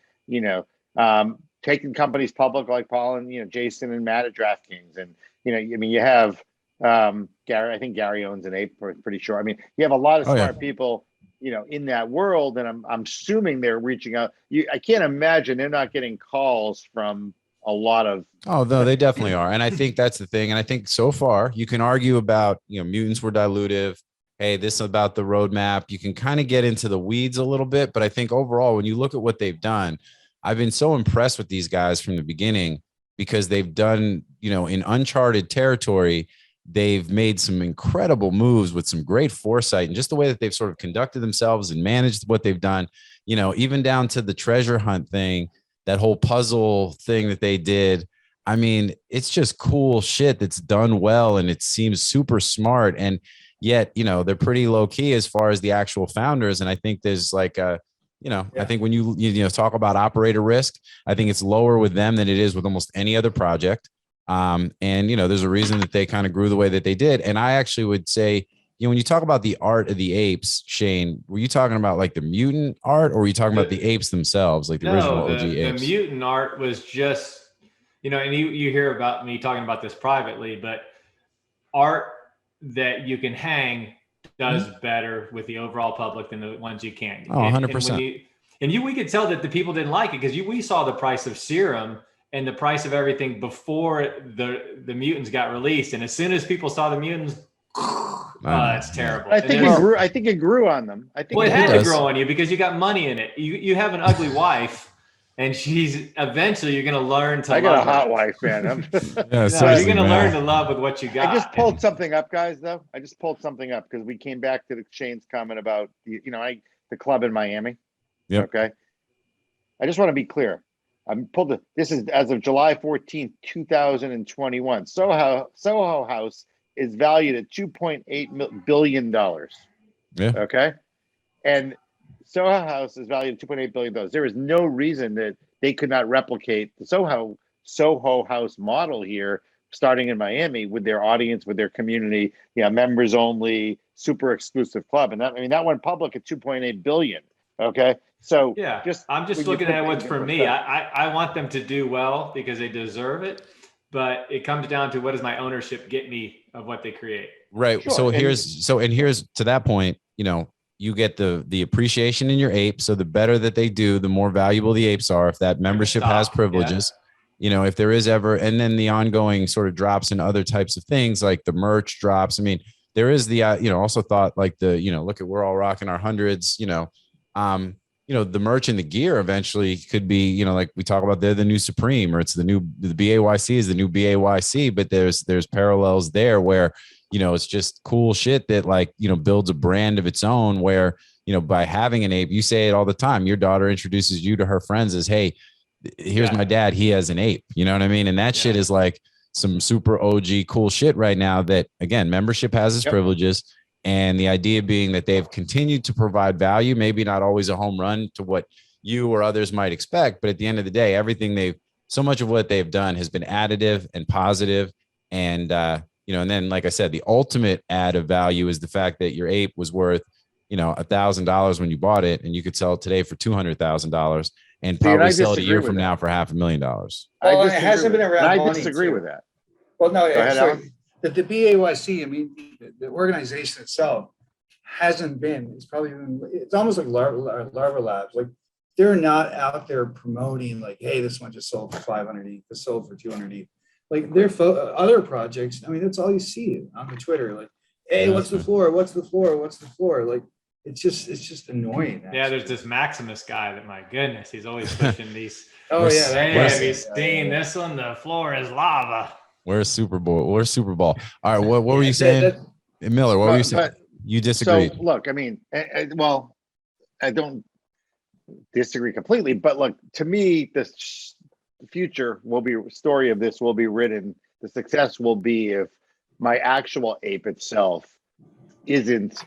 Taking companies public like Paul and Jason and Matt at DraftKings, and you have Gary. I think Gary owns an ape. We're pretty sure. I mean, you have a lot of smart people, in that world, and I'm assuming they're reaching out. I can't imagine they're not getting calls from a lot of. Oh no, they definitely are, and I think that's the thing. And I think so far you can argue about mutants were dilutive. Hey, this about the roadmap. You can kind of get into the weeds a little bit, but I think overall, when you look at what they've done, I've been so impressed with these guys from the beginning, because they've done, in uncharted territory, they've made some incredible moves with some great foresight, and just the way that they've sort of conducted themselves and managed what they've done, even down to the treasure hunt thing, that whole puzzle thing that they did. I mean, it's just cool shit that's done well, and it seems super smart. And yet, they're pretty low key as far as the actual founders. And I think there's like I think when you talk about operator risk, I think it's lower with them than it is with almost any other project. And there's a reason that they kind of grew the way that they did. And I actually would say, when you talk about the art of the apes, Shane, were you talking about like the mutant art, or were you talking about the apes themselves, like the original OG apes? The mutant art was just, and you hear about me talking about this privately, but art that you can hang does better with the overall public than the ones you can't. Oh, 100%. We could tell that the people didn't like it, because we saw the price of serum and the price of everything before the mutants got released. And as soon as people saw the mutants, that's terrible. I think it grew on them. I think it had to grow on you, because you got money in it. You have an ugly wife, and eventually you're going to learn to. I got a hot wife, man. You're going to learn to love with what you got. I just pulled something up, guys. Though I just pulled something up because we came back to Shane's comment about the club in Miami. Yep. Okay. I just want to be clear. This is as of July 14th, 2021. Soho House is valued at $2.8 billion. Yeah. Okay. And Soho House is valued at $2.8 billion. There is no reason that they could not replicate the Soho House model here, starting in Miami, with their audience, with their community, members only, super exclusive club. And that went public at 2.8 billion. Okay. So I'm just looking at what's for me. I want them to do well because they deserve it, but it comes down to, what does my ownership get me of what they create? Right. Sure. So here's to that point, you get the appreciation in your ape. So the better that they do, the more valuable the apes are. If that membership has privileges, if there is ever, and then the ongoing sort of drops in other types of things, like the merch drops. I mean, there is the, also thought like look at, we're all rocking our hundreds, the merch and the gear eventually could be, like we talk about, they're the new Supreme, or it's the BAYC is the new BAYC, but there's parallels there where, it's just cool shit that like, builds a brand of its own where, by having an ape, you say it all the time. Your daughter introduces you to her friends as, hey, here's my dad. He has an ape. You know what I mean? And that shit is like some super OG cool shit right now that, again, membership has its privileges. And the idea being that they've continued to provide value, maybe not always a home run to what you or others might expect, but at the end of the day, so much of what they've done has been additive and positive. And, and then, like I said, the ultimate add of value is the fact that your ape was worth, $1,000 when you bought it, and you could sell it today for $200,000 and probably sell it a year from now for $500,000. Well, it hasn't been around. I disagree with that. Well, no, ahead, the BAYC, I mean, the organization itself hasn't been, it's almost like Larva Labs. Like, they're not out there promoting like, hey, this one just sold for 500 ETH, this sold for 200 ETH. Like their other projects, I mean, that's all you see on the Twitter. Like, hey, what's the floor? What's the floor? What's the floor? Like, it's just annoying. Actually. Yeah, there's this Maximus guy that, my goodness, he's always pushing these. Hey, have you seen this one? The floor is lava. We're Super Bowl. All right. What were you saying? Miller, what were you saying? You disagreed. So look, I mean, well, I don't disagree completely, but look, to me, the future story of this will be written. The success will be if my actual ape itself isn't.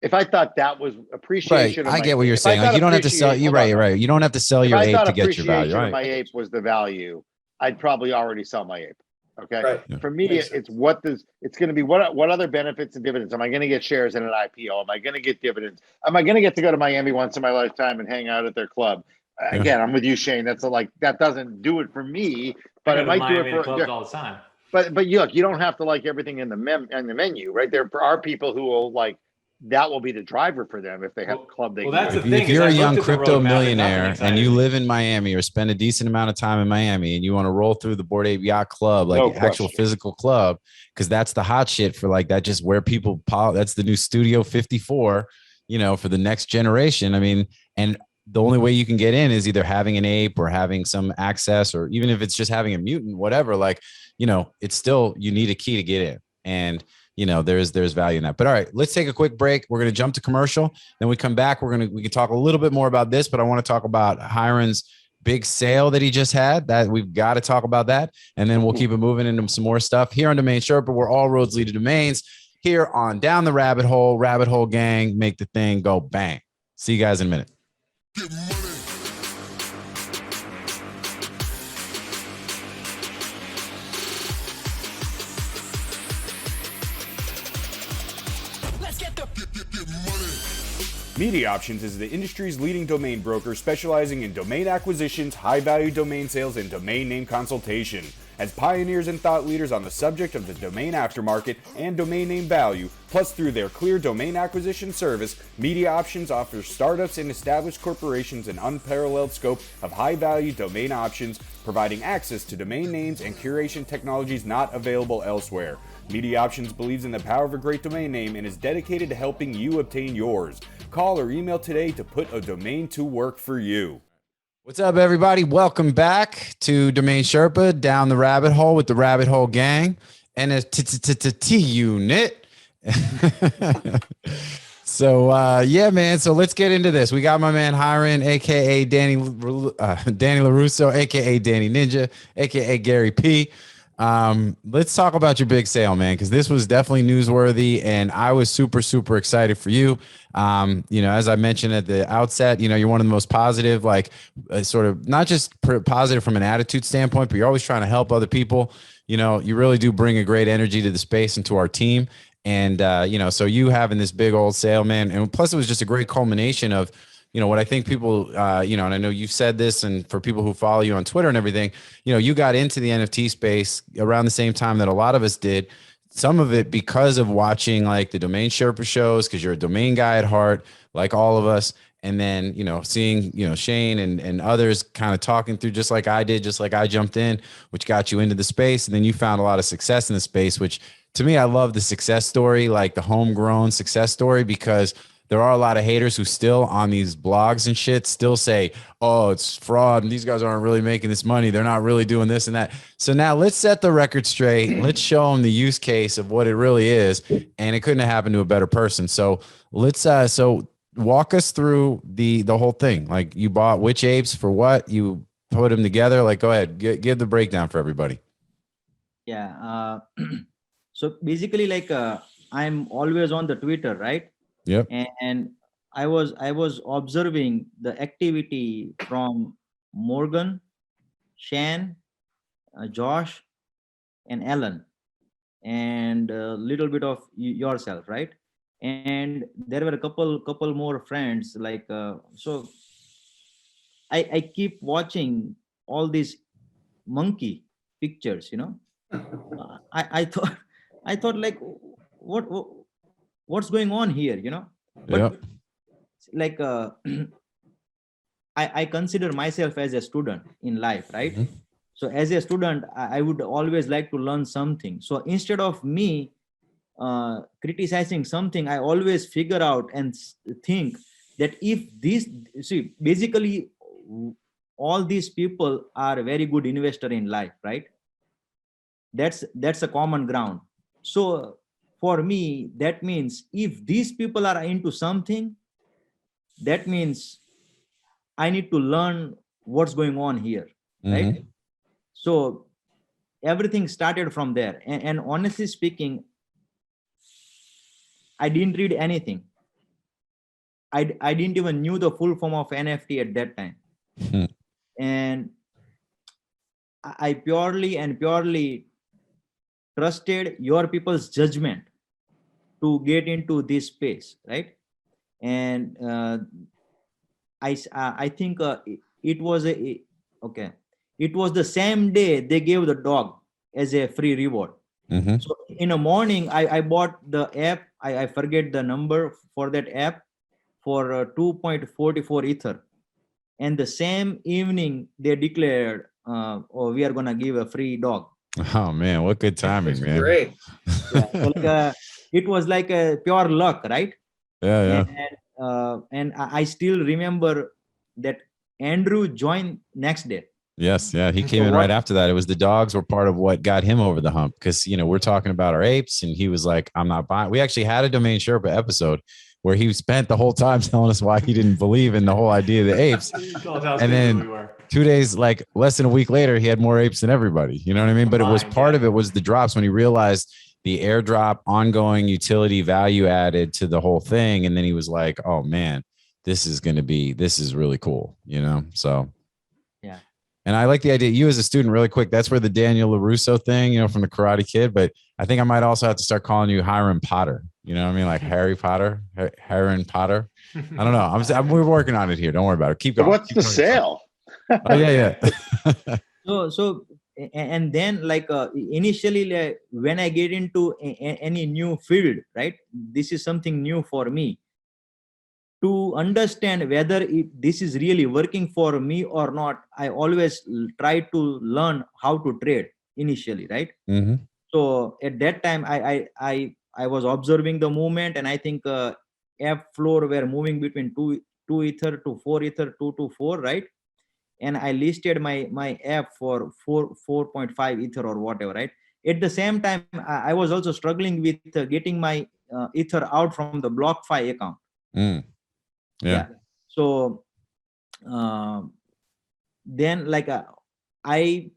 If I thought that was appreciation, right? I get what you're saying. Like, you don't have to sell. You're right. You don't have to sell your ape to get your value. Right? My ape was the value. I'd probably already sell my ape. Okay. Right. Yeah. For me, it's going to be what other benefits and dividends? Am I going to get shares in an IPO? Am I going to get dividends? Am I going to get to go to Miami once in my lifetime and hang out at their club? Again, I'm with you, Shane. That's that doesn't do it for me, but it might do it for clubs all the time. But look, you don't have to like everything in the menu, right? There are people who will like. That will be the driver for them if they have a club. That's the thing. If you're a young crypto millionaire and you live in Miami or spend a decent amount of time in Miami and you want to roll through the Bored Ape Yacht Club, like the actual physical club, because that's the hot shit for like that, just where people, that's the new Studio 54, for the next generation. I mean, and the only way you can get in is either having an ape or having some access, or even if it's just having a mutant, whatever, like, it's still, you need a key to get in. And there's value in that. But all right, let's take a quick break. We're going to jump to commercial. Then we come back. We can talk a little bit more about this, but I want to talk about Hiren's big sale that he just had. That we've got to talk about that. And then we'll keep it moving into some more stuff here on DomainSherpa, where all roads lead to domains. Here on Down the Rabbit Hole Gang, make the thing go bang. See you guys in a minute. Media Options is the industry's leading domain broker specializing in domain acquisitions, high-value domain sales, and domain name consultation. As pioneers and thought leaders on the subject of the domain aftermarket and domain name value, plus through their clear domain acquisition service, Media Options offers startups and established corporations an unparalleled scope of high-value domain options, providing access to domain names and curation technologies not available elsewhere. Media Options believes in the power of a great domain name and is dedicated to helping you obtain yours. Call or email today to put a domain to work for you. What's up, everybody? Welcome back to DomainSherpa, Down the Rabbit Hole with the Rabbit Hole Gang and a T unit. So, yeah, man. So let's get into this. We got my man Hiren, aka Danny LaRusso, aka Danny Ninja, aka Gary P. Let's talk about your big sale, man, because this was definitely newsworthy, and I was super, super excited for you. As I mentioned at the outset, you're one of the most positive, like sort of not just positive from an attitude standpoint, but you're always trying to help other people. You really do bring a great energy to the space and to our team. And, so you having this big old sale, man, and plus it was just a great culmination of, what I think people, and I know you've said this, and for people who follow you on Twitter and everything, you got into the NFT space around the same time that a lot of us did. Some of it because of watching like the DomainSherpa shows, because you're a domain guy at heart, like all of us. And then, seeing, Shane and others kind of talking through just like I did, just like I jumped in, which got you into the space. And then you found a lot of success in the space, which to me, I love the success story, like the homegrown success story, because there are a lot of haters who still on these blogs and shit still say, oh, it's fraud and these guys aren't really making this money. They're not really doing this and that. So now let's set the record straight. Let's show them the use case of what it really is. And it couldn't have happened to a better person. So let's so walk us through the whole thing. Like, you bought which apes for what? You put them together. Like, go ahead, give the breakdown for everybody. Yeah. So basically, like, I'm always on the Twitter, right? Yep. And I was observing the activity from Morgan, Shan, Josh, and Alan, and a little bit of yourself, right? And there were a couple more friends, like, so I keep watching all these monkey pictures, you know. I thought like, what's going on here, you know. But Yep. like, I consider myself as a student in life, right? Mm-hmm. So as a student, I would always like to learn something. So instead of me criticizing something, I always figure out and think that if this, see, basically all these people are very good investor in life, right? That's a common ground. So for me, that means if these people are into something, that means I need to learn what's going on here, right? Mm-hmm. So everything started from there. And honestly speaking, I didn't read anything. I didn't even knew the full form of NFT at that time. Mm-hmm. And I purely trusted your people's judgment to get into this space, right? And I think it was okay. It was the same day they gave the dog as a free reward. Mm-hmm. So in the morning, I bought the app. I forget the number for that app for 2.44 Ether. And the same evening, they declared, oh, we are going to give a free dog. Oh, man, what good timing, man. Great. Yeah, so like, it was like a pure luck, right? Yeah. And I still remember that Andrew joined next day. Yes. Yeah. He came in right after that. It was the dogs were part of what got him over the hump. Cause we're talking about our apes and he was like, I'm not buying. We actually had a DomainSherpa episode where he spent the whole time telling us why he didn't believe in the whole idea of the apes. And then 2 days, like less than a week later, he had more apes than everybody. You know what I mean? But it was part of it was the drops when he realized the airdrop ongoing utility value added to the whole thing. And then he was like, oh man, this is really cool, So yeah. And I like the idea, you as a student, really quick, that's where the Daniel LaRusso thing, from the Karate Kid, but I think I might also have to start calling you Hiren Potter. You know what I mean? Like Harry Potter, Hiren Potter. I don't know. We're working on it here. Don't worry about it. Keep going. What's the sale? Oh, yeah. So, and then like initially, like, when I get into any new field, right? This is something new for me. To understand whether this is really working for me or not, I always try to learn how to trade initially, right? Mm-hmm. So at that time, I was observing the movement, and I think app floor were moving between 2 Ether to 4 Ether, 2 to 4, right? And I listed my app for 4.5 Ether or whatever, right? At the same time, I was also struggling with getting my Ether out from the BlockFi account. Mm. Yeah. So then like I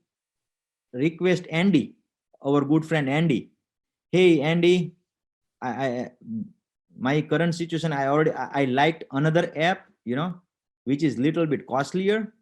request Andy, our good friend Andy. Hey Andy, I my current situation, I liked another app, which is little bit costlier.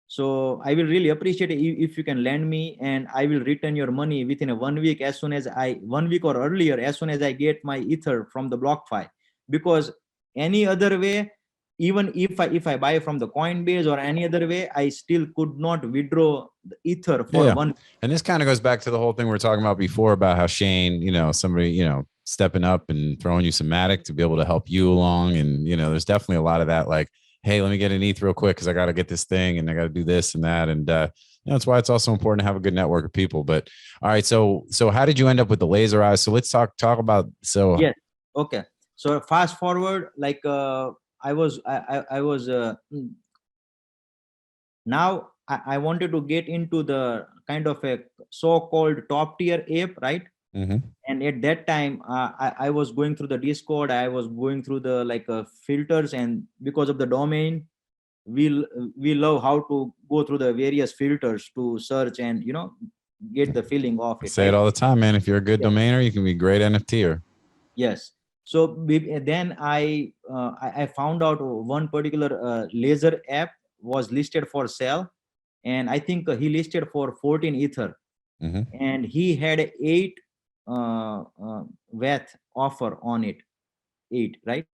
So I will really appreciate it if you can lend me, and I will return your money within 1 week, 1 week or earlier, as soon as I get my Ether from the BlockFi. Because any other way, even if I buy from the Coinbase or any other way, I still could not withdraw the Ether for 1. And this kind of goes back to the whole thing we were talking about before about how Shane, somebody, stepping up and throwing you some Matic to be able to help you along. And, there's definitely a lot of that, like, hey, let me get an ETH real quick because I got to get this thing and I got to do this and that. And that's why it's also important to have a good network of people. But all right, so how did you end up with the laser eyes? So let's talk about Yes. Okay. So fast forward, like I was now I wanted to get into the kind of a so-called top tier ape, right? And at that time, I was going through the Discord, I was going through the like filters, and because of the domain, we love how to go through the various filters to search and get the feeling of I it. say it all the time, man. If you're a good domainer, you can be a great NFTer. Yes. So then I found out one particular laser app was listed for sale, and I think he listed for 14 ether, and he had 8 WETH offer on it, 8, right?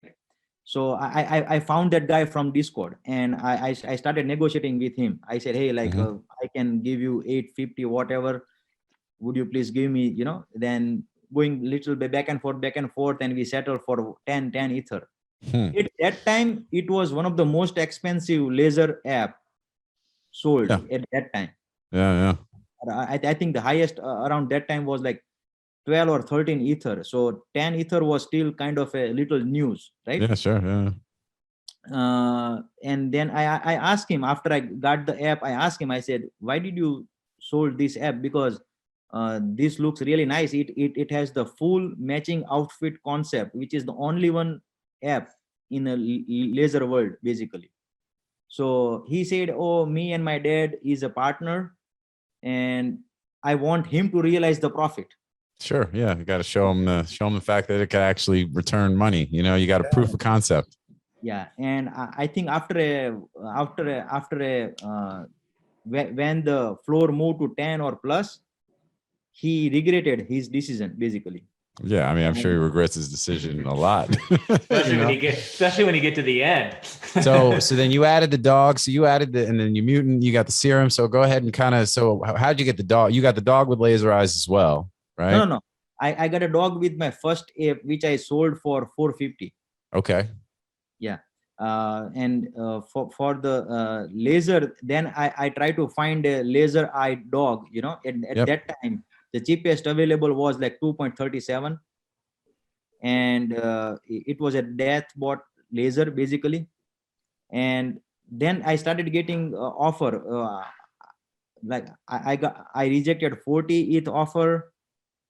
So I found that guy from Discord, and I started negotiating with him. I said, hey, like I can give you 850 whatever, would you please give me, then going little bit back and forth, and we settled for 10 ether. At that time, it was one of the most expensive laser app sold at that time. I think the highest around that time was like 12 or 13 ether. So 10 ether was still kind of a little news, right? Yeah, sure. And then I asked him, after I got the app, I asked him, I said, why did you sold this app? Because this looks really nice. It has the full matching outfit concept, which is the only one app in a laser world, basically. So he said, oh, me and my dad is a partner, and I want him to realize the profit. Sure. Yeah. You got to show them the fact that it could actually return money. You got a proof of concept. Yeah. And I think when the floor moved to 10 or plus, he regretted his decision, basically. Yeah, I mean, I'm sure he regrets his decision a lot. especially when you get to the end. so then you added the dog. So you added and then you mutant, you got the serum. So go ahead and so how'd you get the dog? You got the dog with laser eyes as well, right? No. I got a dog with my first ape, which I sold for 450. Okay. Yeah. And for the laser, then I try to find a laser eye dog, at that time, the cheapest available was like 2.37, and it was a death bot laser, basically. And then I started getting offer, like I rejected 40 ETH offer,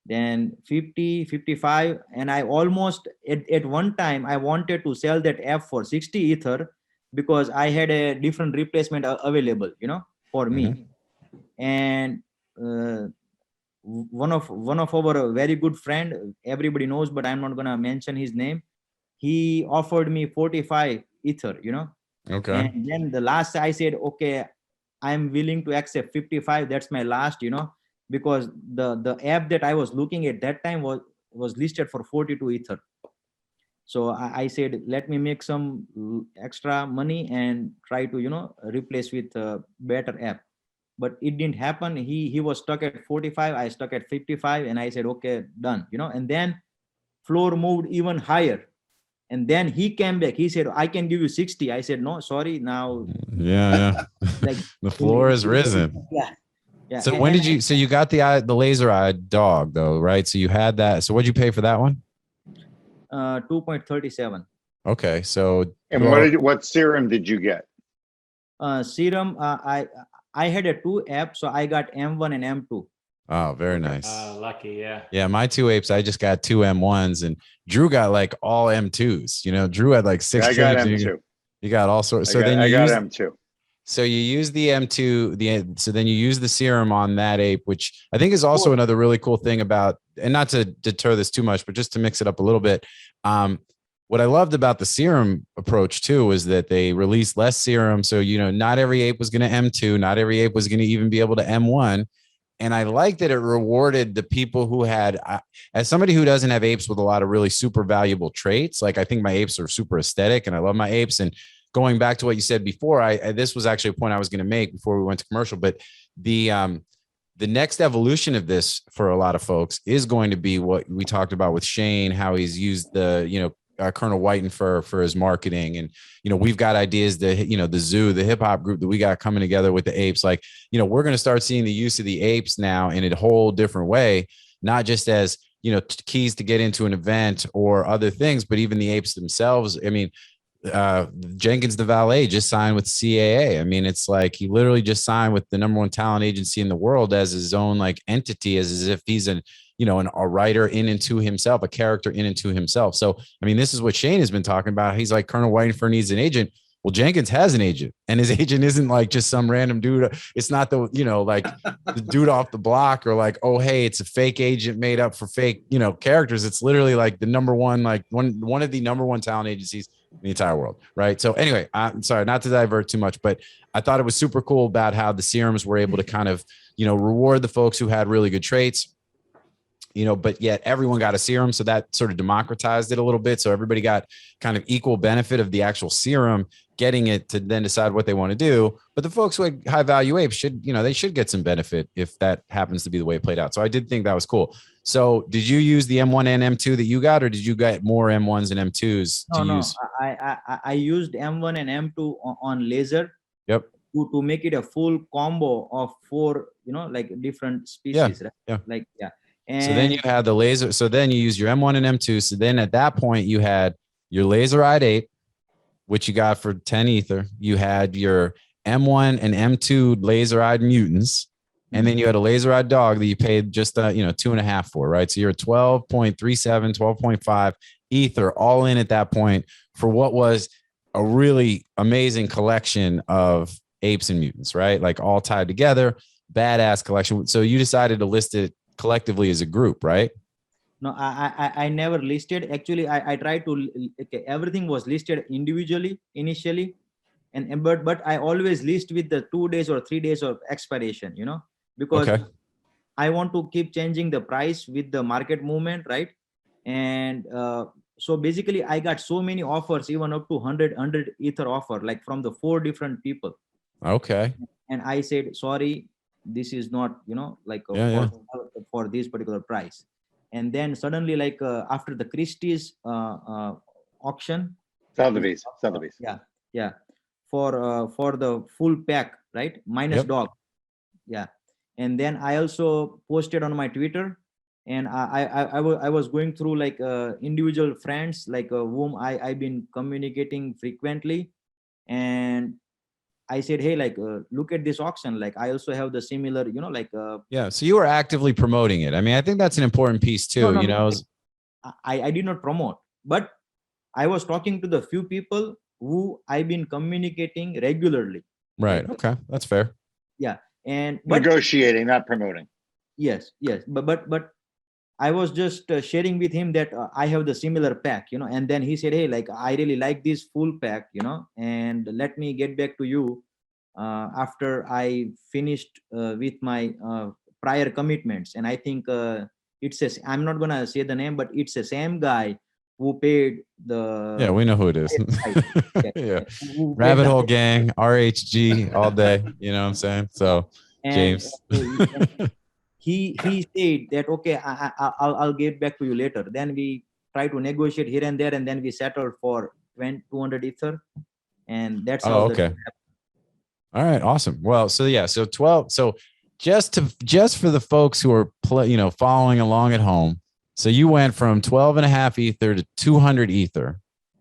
then 50, 55, and I almost at one time I wanted to sell that app for 60 ether because I had a different replacement available, for me. And one of our very good friend, everybody knows, but I'm not gonna mention his name, he offered me 45 ether, Okay. And then the last I said, okay, I'm willing to accept 55, that's my last, because the app that I was looking at that time was listed for 42 ether. So I said, let me make some extra money and try to replace with a better app. But it didn't happen. He was stuck at 45, I stuck at 55, and I said, okay, done, and then floor moved even higher. And then he came back. He said, I can give you 60. I said, no, sorry, now. Yeah. Like the floor has risen. Yeah. So when did you? So you got the laser eyed dog though, right? So you had that. So what'd you pay for that one? 2.37. Okay, so what serum did you get? Serum, I had a 2 app, so I got M1 and M2. Oh, very nice. Lucky, yeah. Yeah, my 2 apes, I just got 2 M1s, and Drew got like all M2s. Drew had like 6. I got M2. You got all sorts. So I got M2. So you use the M2, so then you use the serum on that ape, which I think is also another really cool thing about, and not to deter this too much, but just to mix it up a little bit. What I loved about the serum approach too was that they released less serum. So, not every ape was going to M2, not every ape was going to even be able to M1. And I like that it rewarded the people who had, as somebody who doesn't have apes with a lot of really super valuable traits, like I think my apes are super aesthetic and I love my apes. And going back to what you said before, this was actually a point I was going to make before we went to commercial, but the next evolution of this for a lot of folks is going to be what we talked about with Shane, how he's used the, Colonel Whitenfur for his marketing. And, we've got ideas that, the zoo, the hip hop group that we got coming together with the apes, like, we're going to start seeing the use of the apes now in a whole different way, not just as, keys to get into an event or other things, but even the apes themselves. I mean, Jenkins, the valet, just signed with CAA. I mean, it's like he literally just signed with the number one talent agency in the world as his own like entity, as if he's a writer in and to himself, a character in and to himself. So, I mean, this is what Shane has been talking about. He's like, Colonel Whitenfur needs an agent. Well, Jenkins has an agent, and his agent isn't like just some random dude. It's not the, like the dude off the block, or like, oh, hey, it's a fake agent made up for fake, characters. It's literally like the number one, like one of the number one talent agencies in the entire world. Right. So anyway, I'm sorry not to divert too much, but I thought it was super cool about how the serums were able to kind of, reward the folks who had really good traits. But yet everyone got a serum. So that sort of democratized it a little bit. So everybody got kind of equal benefit of the actual serum, getting it to then decide what they want to do. But the folks who had high value apes should, they should get some benefit if that happens to be the way it played out. So I did think that was cool. So did you use the M1 and M2 that you got, or did you get more M1s and M2s to use? I used M1 and M2 on laser. Yep. To make it a full combo of 4, like different species. Yeah. Right? Yeah. Like, yeah. And so then you had the laser. So then you use your M1 and M2. So then at that point you had your laser-eyed ape, which you got for 10 ether. You had your M1 and M2 laser-eyed mutants. And then you had a laser-eyed dog that you paid just, 2.5 for, right? So you're at 12.37, 12.5 ether all in at that point for what was a really amazing collection of apes and mutants, right? Like all tied together, badass collection. So you decided to list it collectively as a group, right? No, I never listed. Actually, I tried to, everything was listed individually initially. But I always list with the 2 days or 3 days of expiration, because okay. I want to keep changing the price with the market movement, right? And so basically I got so many offers, even up to 100 ether offer, like from the 4 different people. Okay. And I said, sorry, this is not, for this particular price. And then suddenly, like after the Christie's auction, Sotheby's. yeah, for the full pack, right, minus dog, yeah. And then I also posted on my Twitter, and I was going through like individual friends, like whom I've been communicating frequently, and I said, hey, like, look at this auction. Like, I also have the similar, yeah. So you were actively promoting it. I mean, I think that's an important piece too, I did not promote, but I was talking to the few people who I've been communicating regularly. Right. Okay. That's fair. Yeah. And negotiating, not promoting. Yes. But I was just sharing with him that I have the similar pack, and then he said, hey, like, I really like this full pack, and let me get back to you after I finished with my prior commitments. And I think it says, I'm not going to say the name, but it's the same guy who paid the... Yeah, we know who it is. Yeah. Rabbit Hole Gang, RHG all day. You know what I'm saying? So, James. He said that, okay, I'll get back to you later. Then we try to negotiate here and there, and then we settled for 200 ether, and that's how. Okay. All right, awesome. Well, so yeah, so 12. So just for the folks who are following along at home, so you went from 12.5 ether to 200 ether,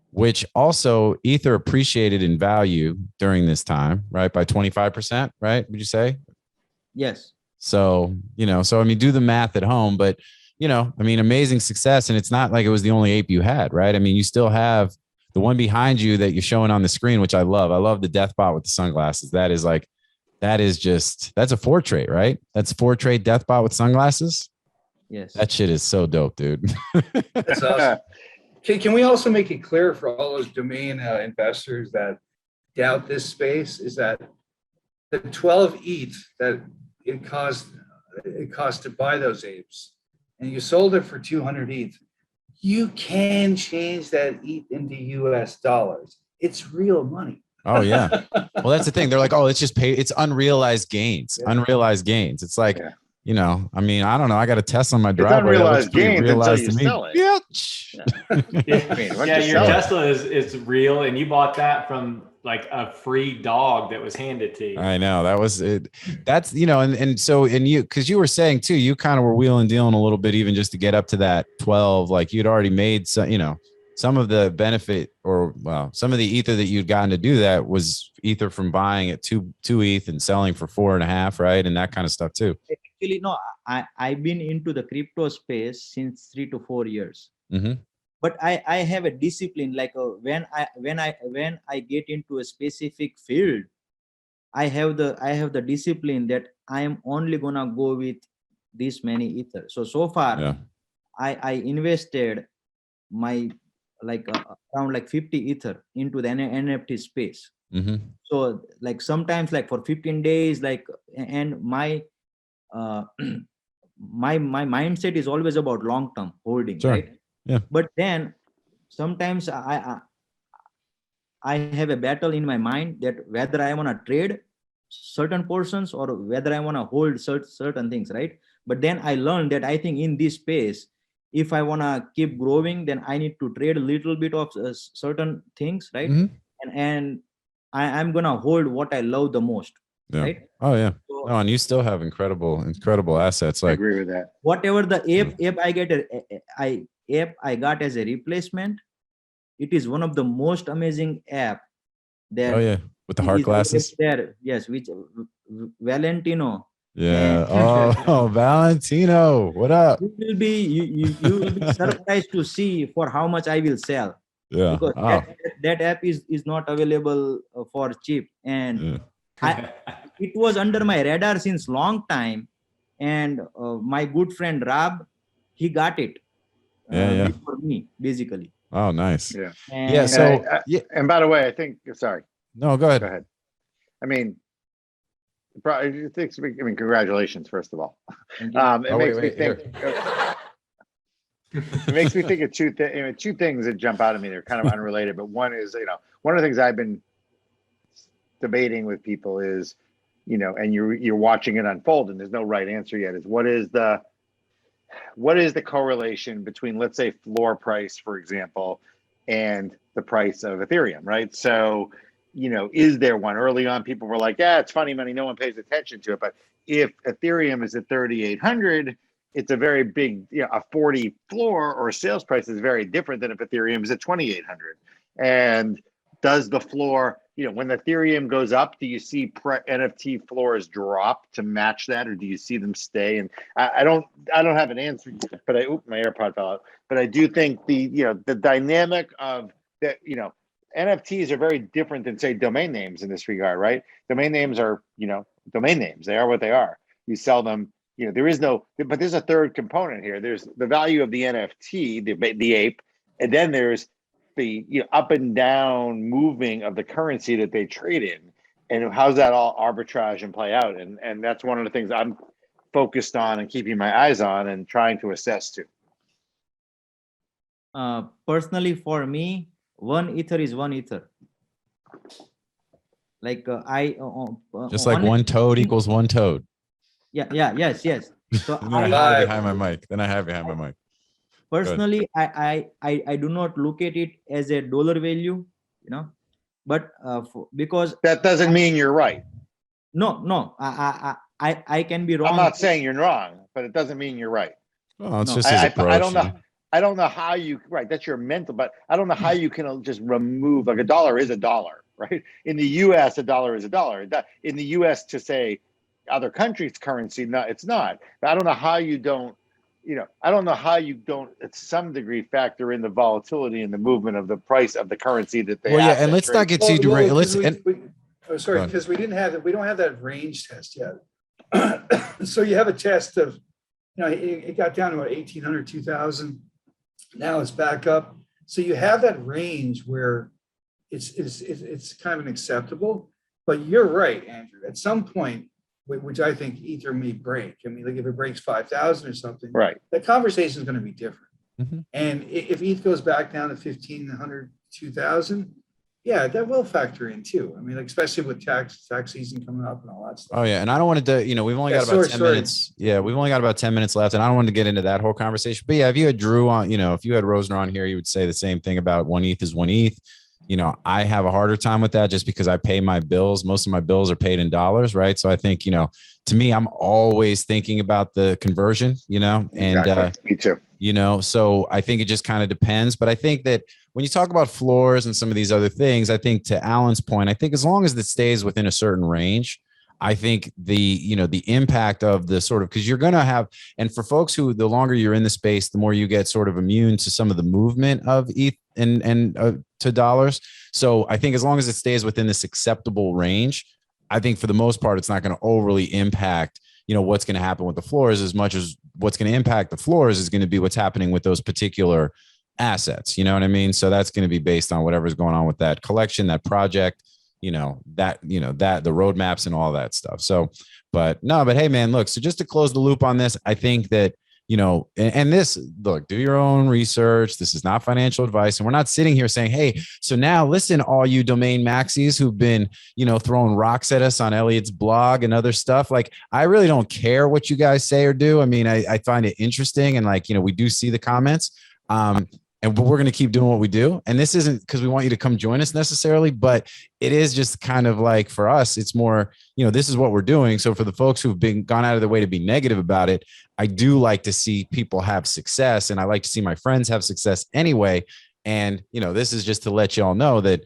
which also ether appreciated in value during this time, right? By 25%, right? Would you say? Yes. So, I mean, do the math at home, but, amazing success. And it's not like it was the only ape you had, right? I mean, you still have the one behind you that you're showing on the screen, which I love. I love the death bot with the sunglasses. That's a 4 trait, right? That's a 4 trait death bot with sunglasses. Yes. That shit is so dope, dude. That's awesome. Can we also make it clear for all those domain investors that doubt this space is that the 12 ETH that it cost to buy those apes, and you sold it for 200 ETH, you can change that ETH into US dollars. It's real money. Oh yeah. Well, that's the thing. They're like, oh, it's just it's unrealized gains. Yeah. Unrealized gains. It's like, I mean, I don't know. I got a Tesla on my driveway. It's unrealized gains until you sell it. Yeah, your Tesla is real, and you bought that from like a free dog that was handed to you. I know that was it. That's, and so, and you, cause you were saying too, you kind of were wheeling dealing a little bit, even just to get up to that 12, like you'd already made some, some of the benefit some of the ether that you'd gotten to do that was ether from buying at two ETH and selling for 4.5, right? And that kind of stuff too. Actually, no, I've been into the crypto space since 3 to 4 years. Mm-hmm. But I have a discipline, like when I get into a specific field, I have the discipline that I am only gonna go with this many ether. So far, Yeah. I invested my around like 50 ether into the NFT space. Mm-hmm. So like sometimes like for 15 days, and my my mindset is always about long term holding, Sure. right? Yeah. But then sometimes I have a battle in my mind that whether I want to trade certain portions or whether I want to hold certain things, right? But then I learned that I think in this space, if I want to keep growing, then I need to trade a little bit of certain things, right? Mm-hmm. And I'm gonna hold what I love the most, Yeah. right? Oh yeah. So, No, and you still have incredible assets. I Like, agree with that. whatever the app I got as a replacement, it is one of the most amazing app that oh yeah, with the heart glasses. There, yes, which Valentino. Yeah. Oh, Valentino, what up? You will be surprised to see for how much I will sell. Yeah. Because that app is not available for cheap, and it was under my radar since long time, and my good friend Rab, he got it before me, basically. Oh, nice. Yeah. And So and by the way, I think, sorry. No, go ahead. Go ahead. I mean, congratulations, first of all. It makes me think of two things that jump out at me. They're kind of unrelated, but one is, one of the things I've been debating with people is, and you're watching it unfold, and there's no right answer yet. Is what is the correlation between, let's say, floor price, for example, and the price of Ethereum, right? So, is there one? Early on, people were like, yeah, it's funny money, no one pays attention to it. But if Ethereum is at 3,800, it's a very big, a 40 floor or sales price is very different than if Ethereum is at 2,800. And does the floor, when Ethereum goes up, do you see NFT floors drop to match that, or do you see them stay? And I don't have an answer, but my AirPod fell out. But I do think the dynamic of that, NFTs are very different than, say, domain names in this regard, right? Domain names are, domain names. They are what they are. You sell them. But there's a third component here. There's the value of the NFT, the ape, and then there's the up and down moving of the currency that they trade in, and how's that all arbitrage and play out? And that's one of the things I'm focused on and keeping my eyes on and trying to assess too. Personally, for me, 1 ether is 1 ether. Like just like one toad equals one toad. Yes. So I hide behind my mic. Personally, I do not look at it as a dollar value, but because that doesn't mean you're right. No, I can be wrong. I'm not saying you're wrong, but it doesn't mean you're right. Oh, it's just his approach. I don't know how you, right, that's your mental, but I don't know how you can just remove, like, a dollar is a dollar, right? In the US, a dollar is a dollar. In the US, to say other countries' currency, no, it's not. I don't know how you don't, at some degry, factor in the volatility and the movement of the price of the currency that they have. And let's not get too derailed. Because we don't have that range test yet. So you have a test of, it got down to about 1,800, 2,000. Now it's back up. So you have that range where it's kind of an acceptable, but you're right, Andrew. At some point, which I think Ether may break. I mean, like if it breaks 5,000 or something, right, the conversation is going to be different. Mm-hmm. And if ETH goes back down to 1,500, 2,000, yeah, that will factor in too. I mean, like, especially with tax season coming up and all that stuff. Oh yeah, and I don't want to, we've only got about 10 minutes. Yeah, we've only got about 10 minutes left, and I don't want to get into that whole conversation. But yeah, if you had Drew on, if you had Rosner on here, you would say the same thing about 1 ETH is 1 ETH. I have a harder time with that just because I pay my bills. Most of my bills are paid in dollars, right? So I think, to me, I'm always thinking about the conversion, and Exactly. Me too. so I think it just kind of depends. But I think that when you talk about floors and some of these other things, I think to Alan's point, I think as long as it stays within a certain range, I think the impact of the sort of, because you're going to have, and for folks who, the longer you're in the space, the more you get sort of immune to some of the movement of ETH and to dollars. So I think as long as it stays within this acceptable range, I think for the most part, it's not going to overly impact, what's going to happen with the floors, as much as what's going to impact the floors is going to be what's happening with those particular assets. You know what I mean? So that's going to be based on whatever's going on with that collection, that project, that the roadmaps and all that stuff. So, but hey, man, look, so just to close the loop on this, I think that, and this, look, do your own research. This is not financial advice. And we're not sitting here saying, hey, so now listen, all you domain maxis who've been, throwing rocks at us on Elliot's blog and other stuff. Like, I really don't care what you guys say or do. I mean, I find it interesting. And like, we do see the comments. But we're going to keep doing what we do. And this isn't because we want you to come join us necessarily, but it is just kind of like, for us, it's more, this is what we're doing. So for the folks who've gone out of their way to be negative about it, I do like to see people have success, and I like to see my friends have success anyway. And, this is just to let y'all know that,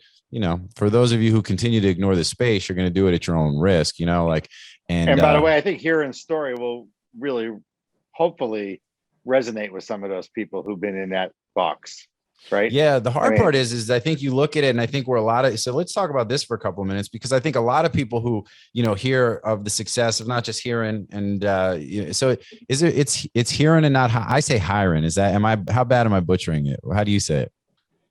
for those of you who continue to ignore the space, you're going to do it at your own risk, and by the way, I think Hiren's story will really, hopefully, resonate with some of those people who've been in that box, right? Yeah, the hard part is I think you look at it, and I think so let's talk about this for a couple of minutes, because I think a lot of people who hear of the success of not just Hiren and so it's Hiren and not, I say Hiren. Is that, how bad am I butchering it? How do you say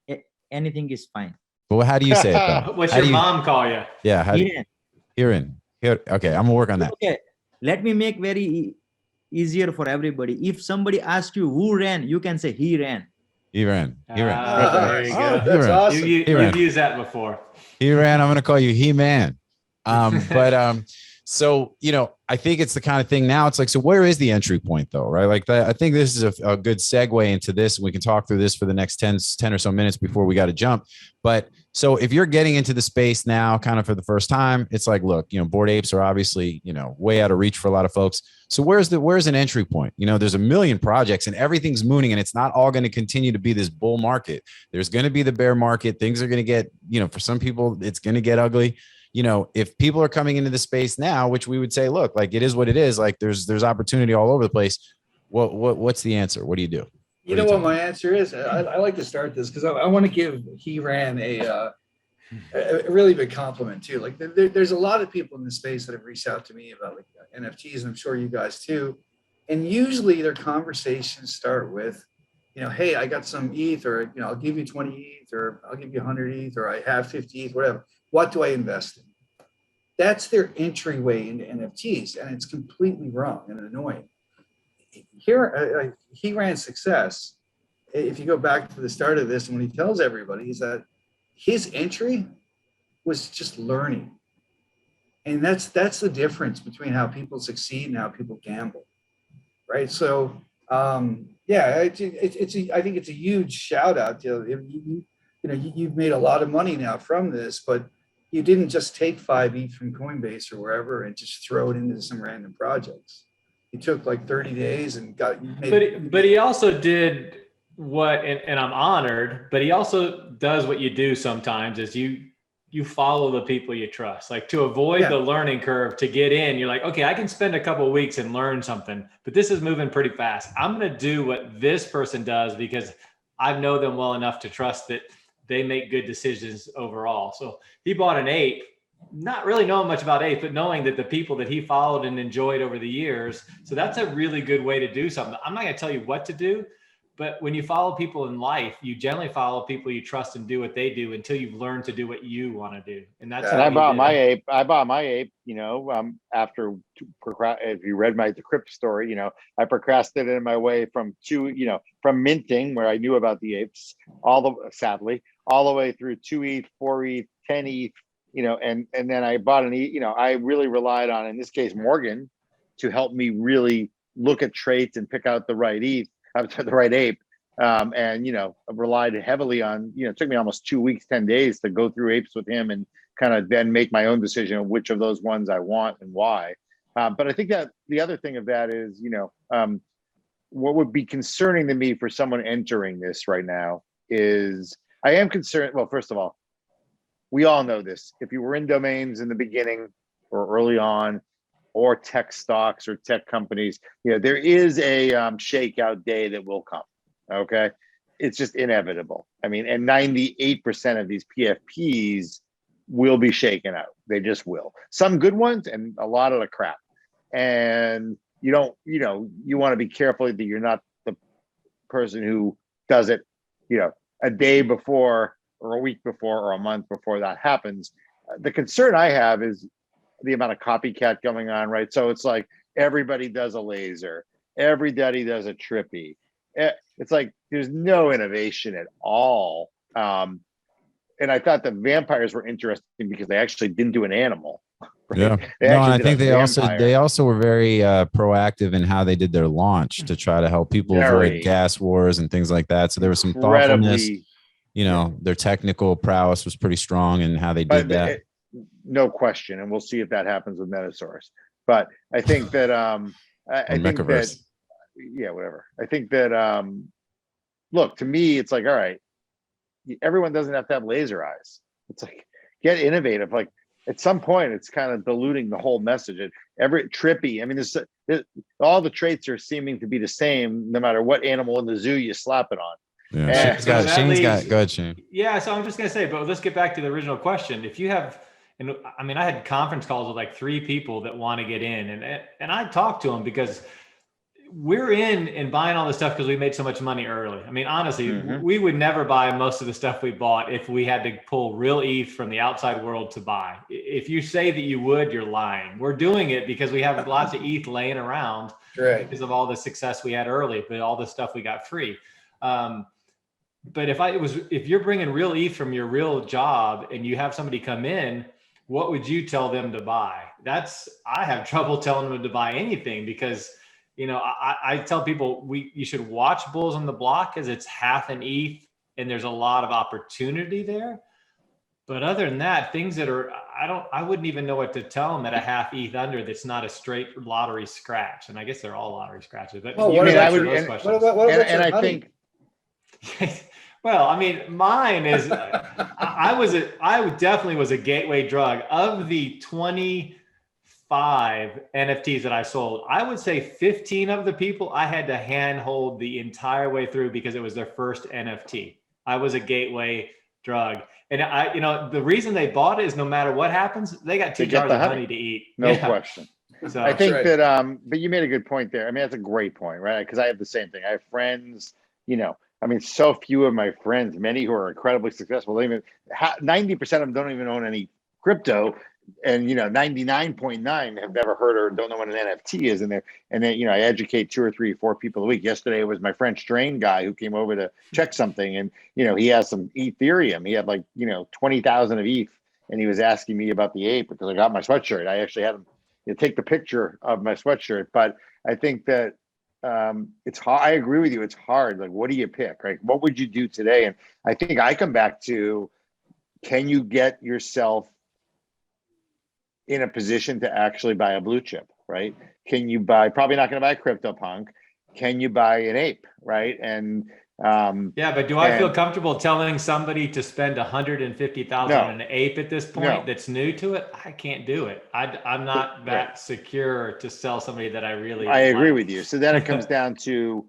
it? Anything is fine. But how do you say it though? What's your mom call you? Yeah, Hiren. Okay, I'm gonna work on that. Okay, let me make very easier for everybody. If somebody asks you who ran, you can say he ran. He ran. There you go. That's awesome. You've used that before. He ran. I'm going to call you He Man. So, I think it's the kind of thing now. It's like, so where is the entry point though? Right. Like that. I think this is a good segue into this. And we can talk through this for the next 10 or so minutes before we got to jump. But so if you're getting into the space now, kind of for the first time, it's like, look, Bored Apes are obviously, way out of reach for a lot of folks. So where's an entry point? There's a million projects and everything's mooning, and it's not all going to continue to be this bull market. There's going to be the bear market. Things are going to get, for some people, it's going to get ugly. If people are coming into the space now, which we would say, look, like it is what it is, like there's opportunity all over the place. What's the answer? What do you do? You know what my answer is? I like to start this because I want to give Hiren a really big compliment too. Like there's a lot of people in the space that have reached out to me about like NFTs, and I'm sure you guys too. And usually their conversations start with, hey, I got some ETH, or I'll give you 20 ETH, or I'll give you 100 ETH, or I have 50 ETH, whatever. What do I invest in? That's their entryway into NFTs, and it's completely wrong and annoying. Here, Hiren's success, if you go back to the start of this, and when he tells everybody, is that his entry was just learning. And that's the difference between how people succeed and how people gamble, right? So, I think it's a huge shout out to you've made a lot of money now from this, but you didn't just take 5 ETH from Coinbase or wherever and just throw it into some random projects. You took like 30 days and But he also did what, and I'm honored, but he also does what you do sometimes is you follow the people you trust, like to avoid the learning curve, to get in. You're like, okay, I can spend a couple of weeks and learn something, but this is moving pretty fast. I'm going to do what this person does because I know them well enough to trust that they make good decisions overall. So he bought an ape, not really knowing much about apes, but knowing that the people that he followed and enjoyed over the years. So that's a really good way to do something. I'm not going to tell you what to do, but when you follow people in life, you generally follow people you trust and do what they do until you've learned to do what you want to do. And that's I bought my ape. After, if you read the crypto story, I procrastinated my way from from minting, where I knew about the apes, sadly, all the way through 2 ETH, 4 ETH, 10 ETH, and then I bought an ETH. I really relied on, in this case, Morgan, to help me really look at traits and pick out the right ETH, the right ape. and relied heavily on, it took me almost 2 weeks, 10 days to go through apes with him and kind of then make my own decision of which of those ones I want and why. But I think that the other thing of that is, what would be concerning to me for someone entering this right now is I am concerned. Well, first of all, we all know this. If you were in domains in the beginning or early on, or tech stocks or tech companies, there is a shakeout day that will come. Okay. It's just inevitable. I mean, and 98% of these PFPs will be shaken out. They just will. Some good ones and a lot of the crap. And you want to be careful that you're not the person who does it, a day before or a week before or a month before that happens. The concern I have is the amount of copycat going on, right? So it's like everybody does a laser, everybody does a trippy. It's like there's no innovation at all. And I thought the vampires were interesting because they actually didn't do an animal. Right? Yeah. No, and I think they also were very proactive in how they did their launch to try to help people avoid gas wars and things like that. So there was some thoughtfulness. Their technical prowess was pretty strong in how they did that. No question, and we'll see if that happens with Metasaurus. But I think that I think that whatever. I think that look, to me, it's like, all right, everyone doesn't have to have laser eyes. It's like, get innovative. Like at some point, it's kind of diluting the whole message. Every trippy. I mean, all the traits are seeming to be the same, no matter what animal in the zoo you slap it on. Yeah, Shane's got. Go ahead, Shane. Yeah, so I'm just gonna say, but let's get back to the original question. If you have, and I mean, I had conference calls with like 3 people that want to get in, and I talked to them because we're in and buying all this stuff because we made so much money early. I mean, honestly, we would never buy most of the stuff we bought if we had to pull real ETH from the outside world to buy. If you say that you would, you're lying. We're doing it because we have lots of ETH laying around because of all the success we had early, but all the stuff we got free. But if you're bringing real ETH from your real job and you have somebody come in, what would you tell them to buy? I have trouble telling them to buy anything because, I tell people you should watch Bulls on the Block because it's half an ETH and there's a lot of opportunity there. But other than that, things that are, I wouldn't even know what to tell them at a half ETH under that's not a straight lottery scratch. And I guess they're all lottery scratches. But I think. Well, I mean, mine is, I definitely was a gateway drug. Of the 25 NFTs that I sold, I would say 15 of the people I had to handhold the entire way through because it was their first NFT. I was a gateway drug. And the reason they bought it is no matter what happens, they got 2 jars of honey to eat. No question. So I think that, but you made a good point there. I mean, that's a great point, right? Because I have the same thing. I have friends, I mean, so few of my friends, many who are incredibly successful, 90% of them don't even own any crypto, and 99.9 have never heard or don't know what an NFT is. And then I educate 2 or 3 or 4 people a week. Yesterday it was my French drain guy who came over to check something, and he has some Ethereum. He had 20,000 of ETH, and he was asking me about the ape because I got my sweatshirt. I actually had him take the picture of my sweatshirt, but I think that. It's hard. I agree with you. It's hard. Like, what do you pick? Right? What would you do today? And I think I come back to, can you get yourself in a position to actually buy a blue chip? Right? Can you buy? Probably not going to buy a CryptoPunk. Can you buy an ape? Right? And but do I feel comfortable telling somebody to spend $150,000 on an ape at this point that's new to it? I can't do it. I'm not that secure to sell somebody that I really. I agree with you. So then it comes down to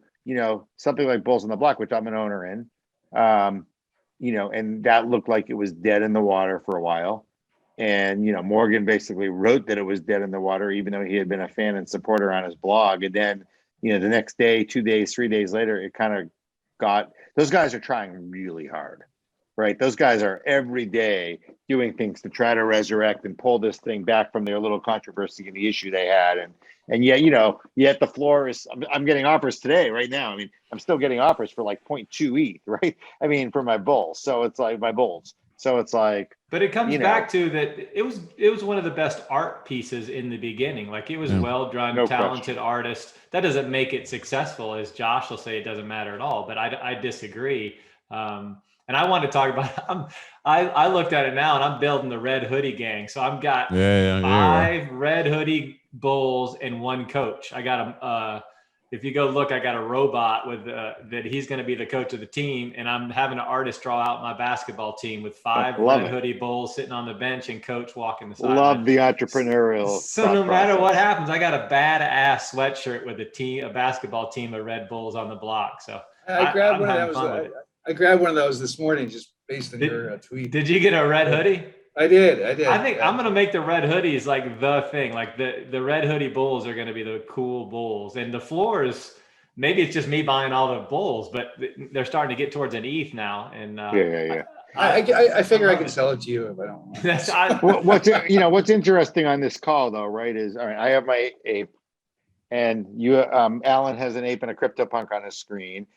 something like Bulls on the Block, which I'm an owner in, and that looked like it was dead in the water for a while, and Morgan basically wrote that it was dead in the water, even though he had been a fan and supporter on his blog, and then the next day, 2 days, 3 days later, it kind of. Those guys are trying really hard, right? Those guys are every day doing things to try to resurrect and pull this thing back from their little controversy and the issue they had. And yet, yet the floor is, I'm getting offers today, right now. I mean, I'm still getting offers for like 0.2 ETH, right? I mean, for my Bulls. So it's like my Bulls. So it's like, but it comes you know, back to that it was one of the best art pieces in the beginning. Like it was well done, no talented question. artist. That doesn't make it successful, as Josh will say. It doesn't matter at all. But I disagree. And I want to talk about. I looked at it now, and I'm building the Red Hoodie gang. So I've got 5 Red Hoodie bulls and 1 coach. I got a. If you go look, I got a robot with that he's going to be the coach of the team, and I'm having an artist draw out my basketball team with 5 Red Hoodie bulls sitting on the bench and coach walking the sideline. Love the entrepreneurial. So no matter what happens, I got a badass sweatshirt with a basketball team of Red Bulls on the block. So I grabbed one of those. I grabbed one of those this morning just based on your tweet. Did you get a red hoodie? I did. I think I'm gonna make the red hoodies like the thing. Like the Red Hoodie Bulls are gonna be the cool bulls, and the floors. Maybe it's just me buying all the bulls, but they're starting to get towards an ETH now. And yeah. I figure I can sell it to you if I don't want. What's interesting on this call though, right? Is all right. I have my ape, and you, Alan has an ape and a CryptoPunk on his screen.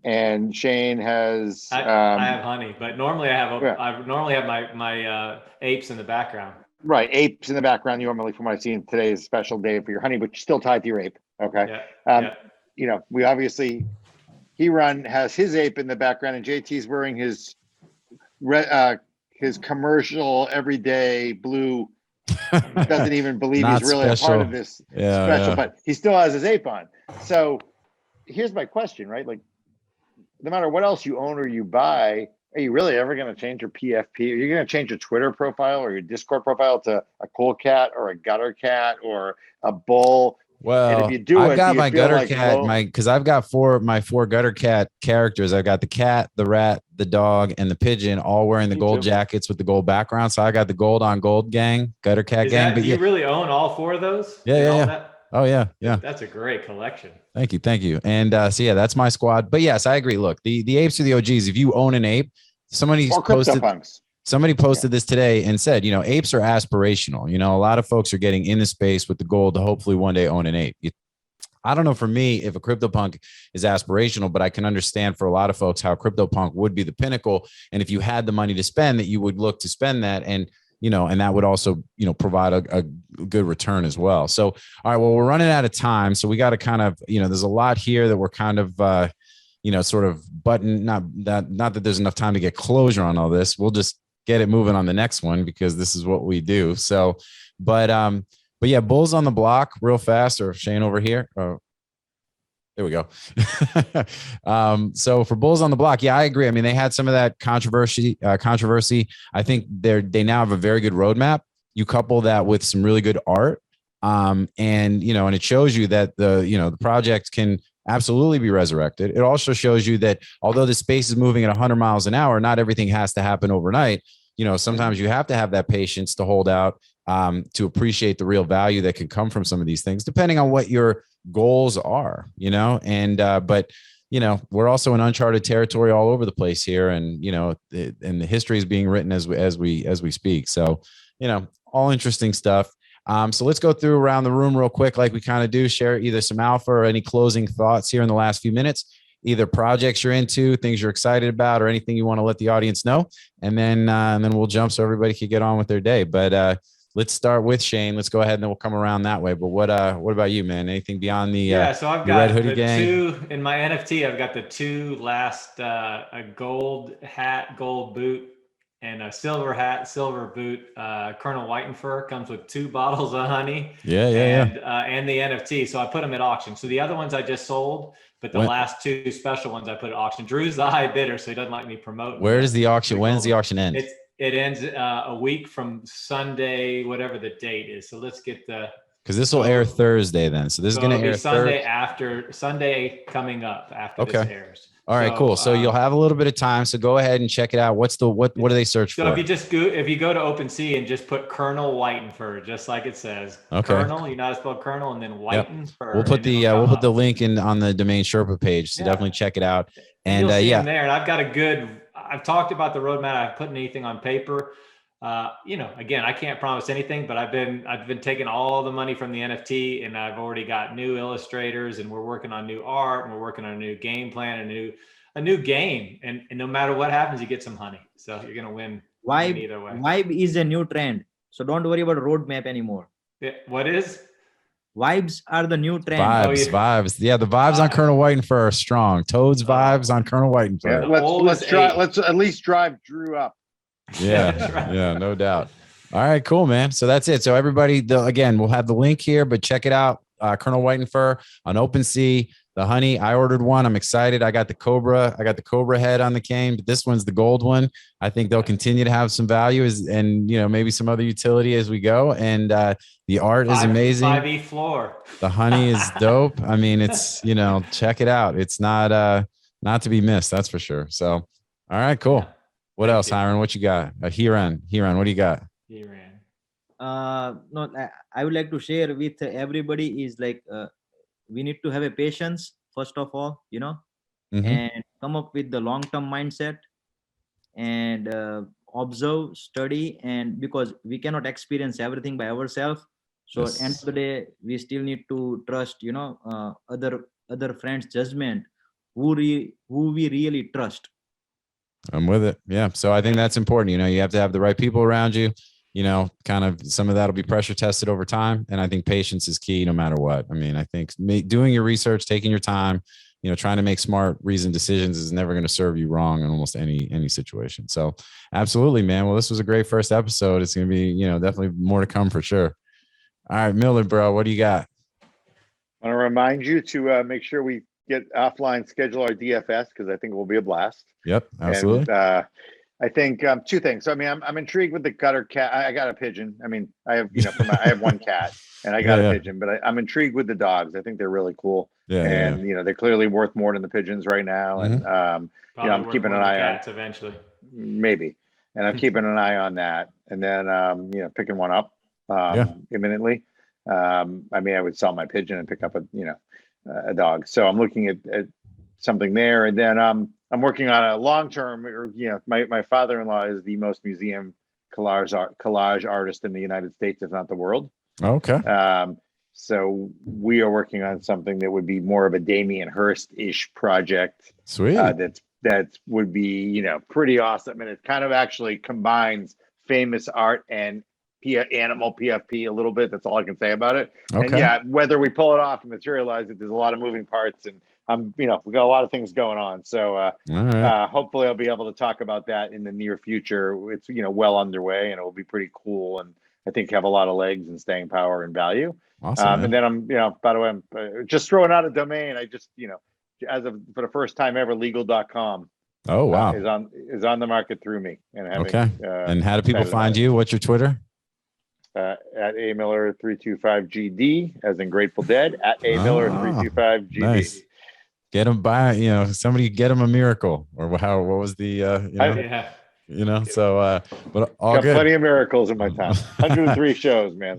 And Shane has. I have honey, but normally I normally have my apes in the background. Right, apes in the background. Normally, from what I've seen, today is a special day for your honey, but you're still tied to your ape. Okay. Yeah. We obviously Hiren has his ape in the background, and JT's wearing his commercial everyday blue. Doesn't even believe he's really a part of this special, but he still has his ape on. So here's my question, right? Like, no matter what else you own or you buy, are you really ever going to change your PFP? Are you going to change your Twitter profile or your Discord profile to a cool cat or a gutter cat or a bull? Well, and if you do I've got my gutter like cat, because I've got 4 gutter cat characters. I've got the cat, the rat, the dog, and the pigeon, all wearing the gold jackets with the gold background. So I got the gold on gold gang, gutter cat gang. Do you really own all 4 of those? Yeah. Oh yeah. That's a great collection. Thank you. And so yeah, that's my squad. But yes, I agree. Look, the apes are the OGs. If you own an ape, somebody posted this today and said, apes are aspirational. A lot of folks are getting in the space with the goal to hopefully one day own an ape. I don't know for me if a CryptoPunk is aspirational, but I can understand for a lot of folks how CryptoPunk would be the pinnacle. And if you had the money to spend, that you would look to spend that. And and that would also, provide a good return as well. So, all right, well, we're running out of time. So we got to kind of, there's a lot here that we're kind of, sort of button, not that there's enough time to get closure on all this. We'll just get it moving on the next one because this is what we do. So, but yeah, bulls on the block real fast, or Shane over here. There we go. So for bulls on the block, yeah, I agree. I mean, they had some of that controversy. I think they now have a very good roadmap. You couple that with some really good art, and it shows you that the project can absolutely be resurrected. It also shows you that although the space is moving at 100 miles an hour, not everything has to happen overnight. Sometimes you have to have that patience to hold out, to appreciate the real value that can come from some of these things, depending on what your goals are, but we're also in uncharted territory all over the place here. And, and the history is being written as we speak. So, all interesting stuff. So let's go through around the room real quick, like we kind of do, share either some alpha or any closing thoughts here in the last few minutes, either projects you're into, things you're excited about, or anything you want to let the audience know. And then we'll jump so everybody can get on with their day. But, let's start with Shane. Let's go ahead and then we'll come around that way. But what about you, man? Anything beyond the so I've got Red Hoodie the gang? 2 in my NFT. I've got the 2 last a gold hat, gold boot, and a silver hat, silver boot. Colonel Whitenfur comes with 2 bottles of honey. And the NFT. So I put them at auction. So the other ones I just sold, but the last 2 special ones I put at auction. Drew's the high bidder, so he doesn't like me promoting. Where does the auction? When does the auction end? It ends a week from Sunday, whatever the date is. So let's get because this will air Thursday then. So this is going to air Sunday coming up after this airs. All right, cool. So you'll have a little bit of time. So go ahead and check it out. What do they search for? So if you go to OpenSea and just put Colonel Whitenfur, just like it says, Colonel, you know how to spell Colonel, and then Whitenfur. We'll put the link on the Domain Sherpa page. So definitely check it out. And you'll see them there. And I've talked about the roadmap. I've put anything on paper. Again, I can't promise anything, but I've been taking all the money from the NFT, and I've already got new illustrators, and we're working on new art, and we're working on a new game plan, a new game. And no matter what happens, you get some honey. So you're going to win Vibe, either way. vibe is a new trend. So don't worry about roadmap anymore. What is? Vibes are the new trend. Vibes, yeah. vibes. Yeah, the vibes on Colonel Whitenfur are strong. Toad's vibes on Colonel Whitenfur. Yeah, The let's oldest try. ape. Let's at least drive Drew up. Yeah, That's right. yeah, no doubt. All right, cool, man. So that's it. So everybody, again, we'll have the link here, but check it out. Colonel Whitenfur on OpenSea. The honey, I ordered one. I'm excited. I got the Cobra. I got the Cobra head on the cane, but this one's the gold one. I think they'll continue to have some value and maybe some other utility as we go. And the art is amazing. 5E floor. The honey is dope. I mean, it's check it out. It's not to be missed. That's for sure. So, all right, cool. Yeah. What Thank else, you. Hiren? What you got? Hiren, what do you got? He ran. No, I would like to share with everybody is like we need to have a patience first of all, Mhm. and come up with the long-term mindset and observe, study, and because we cannot experience everything by ourselves. So at the end of the day, we still need to trust, other friends' judgment, who we really trust. I'm with it. Yeah. So I think that's important. You have to have the right people around you. Kind of some of that'll be pressure tested over time. And I think patience is key no matter what. I mean, I think doing your research, taking your time, trying to make smart, reasoned decisions is never going to serve you wrong in almost any situation. So absolutely, man. Well, this was a great first episode. It's going to be, definitely more to come for sure. All right, Miller, bro, what do you got? I want to remind you to make sure we get offline, schedule our DFS, because I think it will be a blast. Yep, absolutely. And, I think two things. So, I mean, I'm intrigued with the gutter cat. I got a pigeon. I mean, I have, I have one cat and I got a pigeon, but I'm intrigued with the dogs. I think they're really cool. And they're clearly worth more than the pigeons right now. And I'm keeping an eye on eventually. Maybe. And I'm keeping an eye on that. And then picking one up imminently. I mean, I would sell my pigeon and pick up a dog. So I'm looking at something there. And then I'm working on a long-term, my father-in-law is the most museum collage artist in the United States, if not the world. Okay. So we are working on something that would be more of a Damien Hirst-ish project. Sweet. That would be, pretty awesome. And it kind of actually combines famous art and animal PFP a little bit. That's all I can say about it. Okay. And whether we pull it off and materialize it, there's a lot of moving parts, and we got a lot of things going on. So hopefully I'll be able to talk about that in the near future. It's well underway, and it will be pretty cool, and I think have a lot of legs and staying power and value. Awesome. And then I'm by the way, I'm just throwing out a domain. I just for the first time ever, legal.com. Oh wow. Is on the market through me. And and how do people find you? What's your Twitter? At amiller325gd, as in Grateful Dead, at amiller325gd. Nice. Get them by, somebody get them a miracle, or what was the so but all got good. Plenty of miracles in my time. 103 shows, man.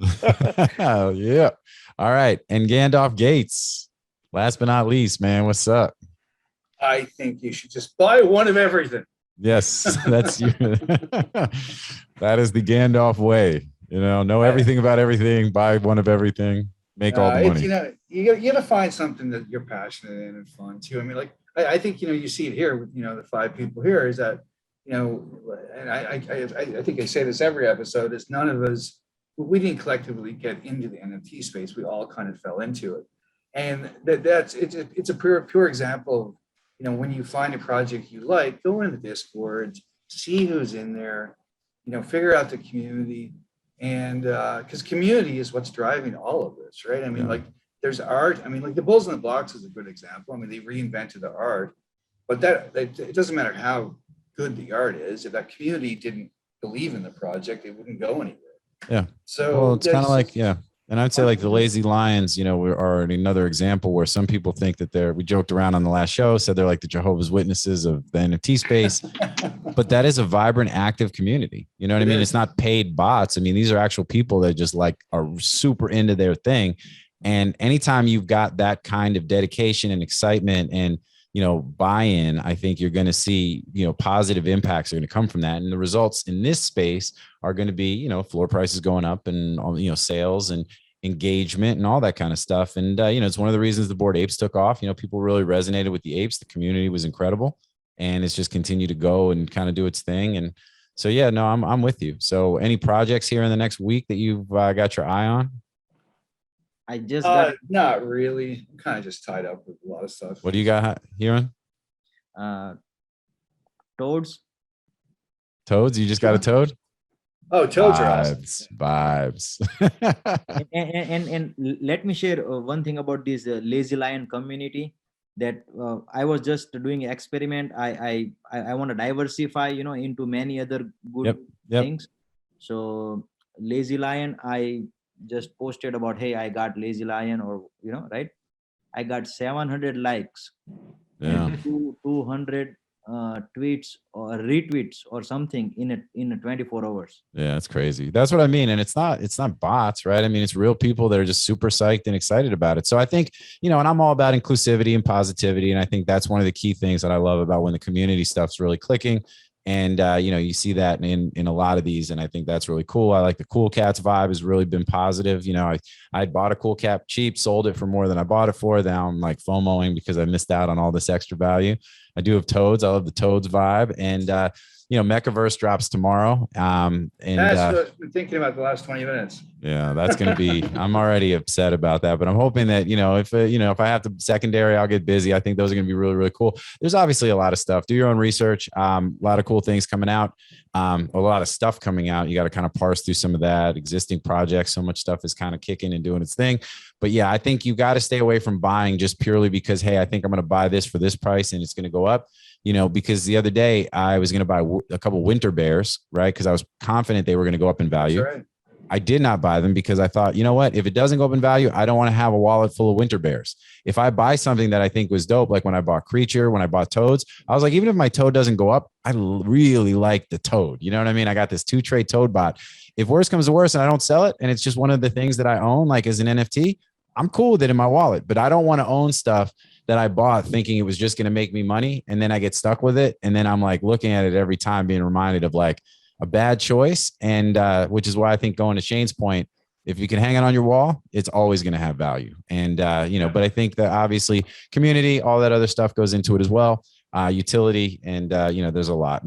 Yeah. All right. And Gandalf Gates, last but not least, man, what's up? I think you should just buy one of everything. Yes, that's you. That is the Gandalf way. Know everything about everything, buy one of everything, make all the money. You got to find something that you're passionate in and fun too. I mean, like I think you see it here with the 5 people here is that and I think I say this every episode is none of us, we didn't collectively get into the NFT space. We all kind of fell into it, and it's a pure example of when you find a project you like, go into Discord, see who's in there, figure out the community. And because community is what's driving all of this, right? I mean, like there's art. I mean, like the Bulls in the Blocks is a good example. I mean, they reinvented the art, but it doesn't matter how good the art is. If that community didn't believe in the project, it wouldn't go anywhere. Yeah. So it's kind of like, and I'd say like the Lazy Lions, are another example where some people think that we joked around on the last show, said they're like the Jehovah's Witnesses of the NFT space, but that is a vibrant, active community. You know what I mean? It's not paid bots. I mean, these are actual people that just are super into their thing. And anytime you've got that kind of dedication and excitement and, buy-in, I think you're going to see, positive impacts are going to come from that. And the results in this space are going to be, floor prices going up and, sales and engagement and all that kind of stuff. And, it's one of the reasons the Bored Apes took off. People really resonated with the apes. The community was incredible, and it's just continued to go and kind of do its thing. And So yeah, no, I'm with you. So any projects here in the next week that you've got your eye on? I just got Not really. I'm kind of just tied up with a lot of stuff. What do you got, Hiren? toads. Toads? You just got a toad? Oh, toads are awesome. Vibes. And let me share one thing about this lazy lion community, that I was just doing experiment. I want to diversify, into many other good Yep. things. So lazy lion, I just posted about, hey, I got lazy lion, or right. I got 700 likes Yeah. and 200 tweets or retweets or something in 24 hours. Yeah, it's crazy. That's what I mean. And it's not bots, right? I mean, it's real people that are just super psyched and excited about it. So I think, and I'm all about inclusivity and positivity. And I think that's one of the key things that I love about when the community stuff's really clicking. And, you see that in a lot of these. And I think that's really cool. I like the Cool Cats vibe has really been positive. I bought a Cool Cat cheap, sold it for more than I bought it for. Now I'm like FOMOing because I missed out on all this extra value. I do have toads. I love the toads vibe. And, Mechaverse drops tomorrow. And that's what I've been thinking about the last 20 minutes. Yeah, that's going to be, I'm already upset about that, but I'm hoping that, if I have to secondary, I'll get busy. I think those are going to be really, really cool. There's obviously a lot of stuff. Do your own research. A lot of cool things coming out. A lot of stuff coming out. You got to kind of parse through some of that existing projects. So much stuff is kind of kicking and doing its thing. But yeah, I think you got to stay away from buying just purely because, hey, I think I'm going to buy this for this price and it's going to go up. Because the other day I was going to buy a couple winter bears, right? Because I was confident they were going to go up in value. That's right. I did not buy them because I thought, you know what? If it doesn't go up in value, I don't want to have a wallet full of winter bears. If I buy something that I think was dope, like when I bought Creature, when I bought Toads, I was like, even if my toad doesn't go up, I really like the toad. You know what I mean? I got this 2-tray toad bot. If worse comes to worse and I don't sell it and it's just one of the things that I own, like as an NFT, I'm cool with it in my wallet, but I don't want to own stuff that I bought thinking it was just going to make me money. And then I get stuck with it. And then I'm like looking at it every time being reminded of like a bad choice. And which is why I think going to Shane's point, if you can hang it on your wall, it's always going to have value. And, but I think that obviously community, all that other stuff goes into it as well. Utility and, there's a lot.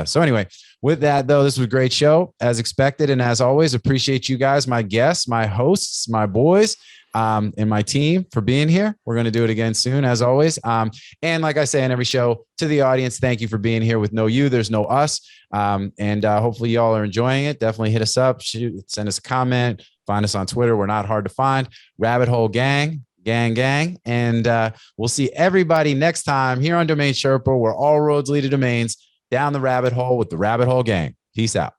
So anyway, with that though, this was a great show as expected. And as always, appreciate you guys, my guests, my hosts, my boys, and my team for being here. We're going to do it again soon, as always. And like I say in every show, to the audience, thank you for being here. With no you, there's no us. And hopefully y'all are enjoying it. Definitely hit us up, send us a comment, find us on Twitter. We're not hard to find. Rabbit Hole Gang. And we'll see everybody next time here on Domain Sherpa, where all roads lead to domains, down the rabbit hole with the Rabbit Hole Gang. Peace out.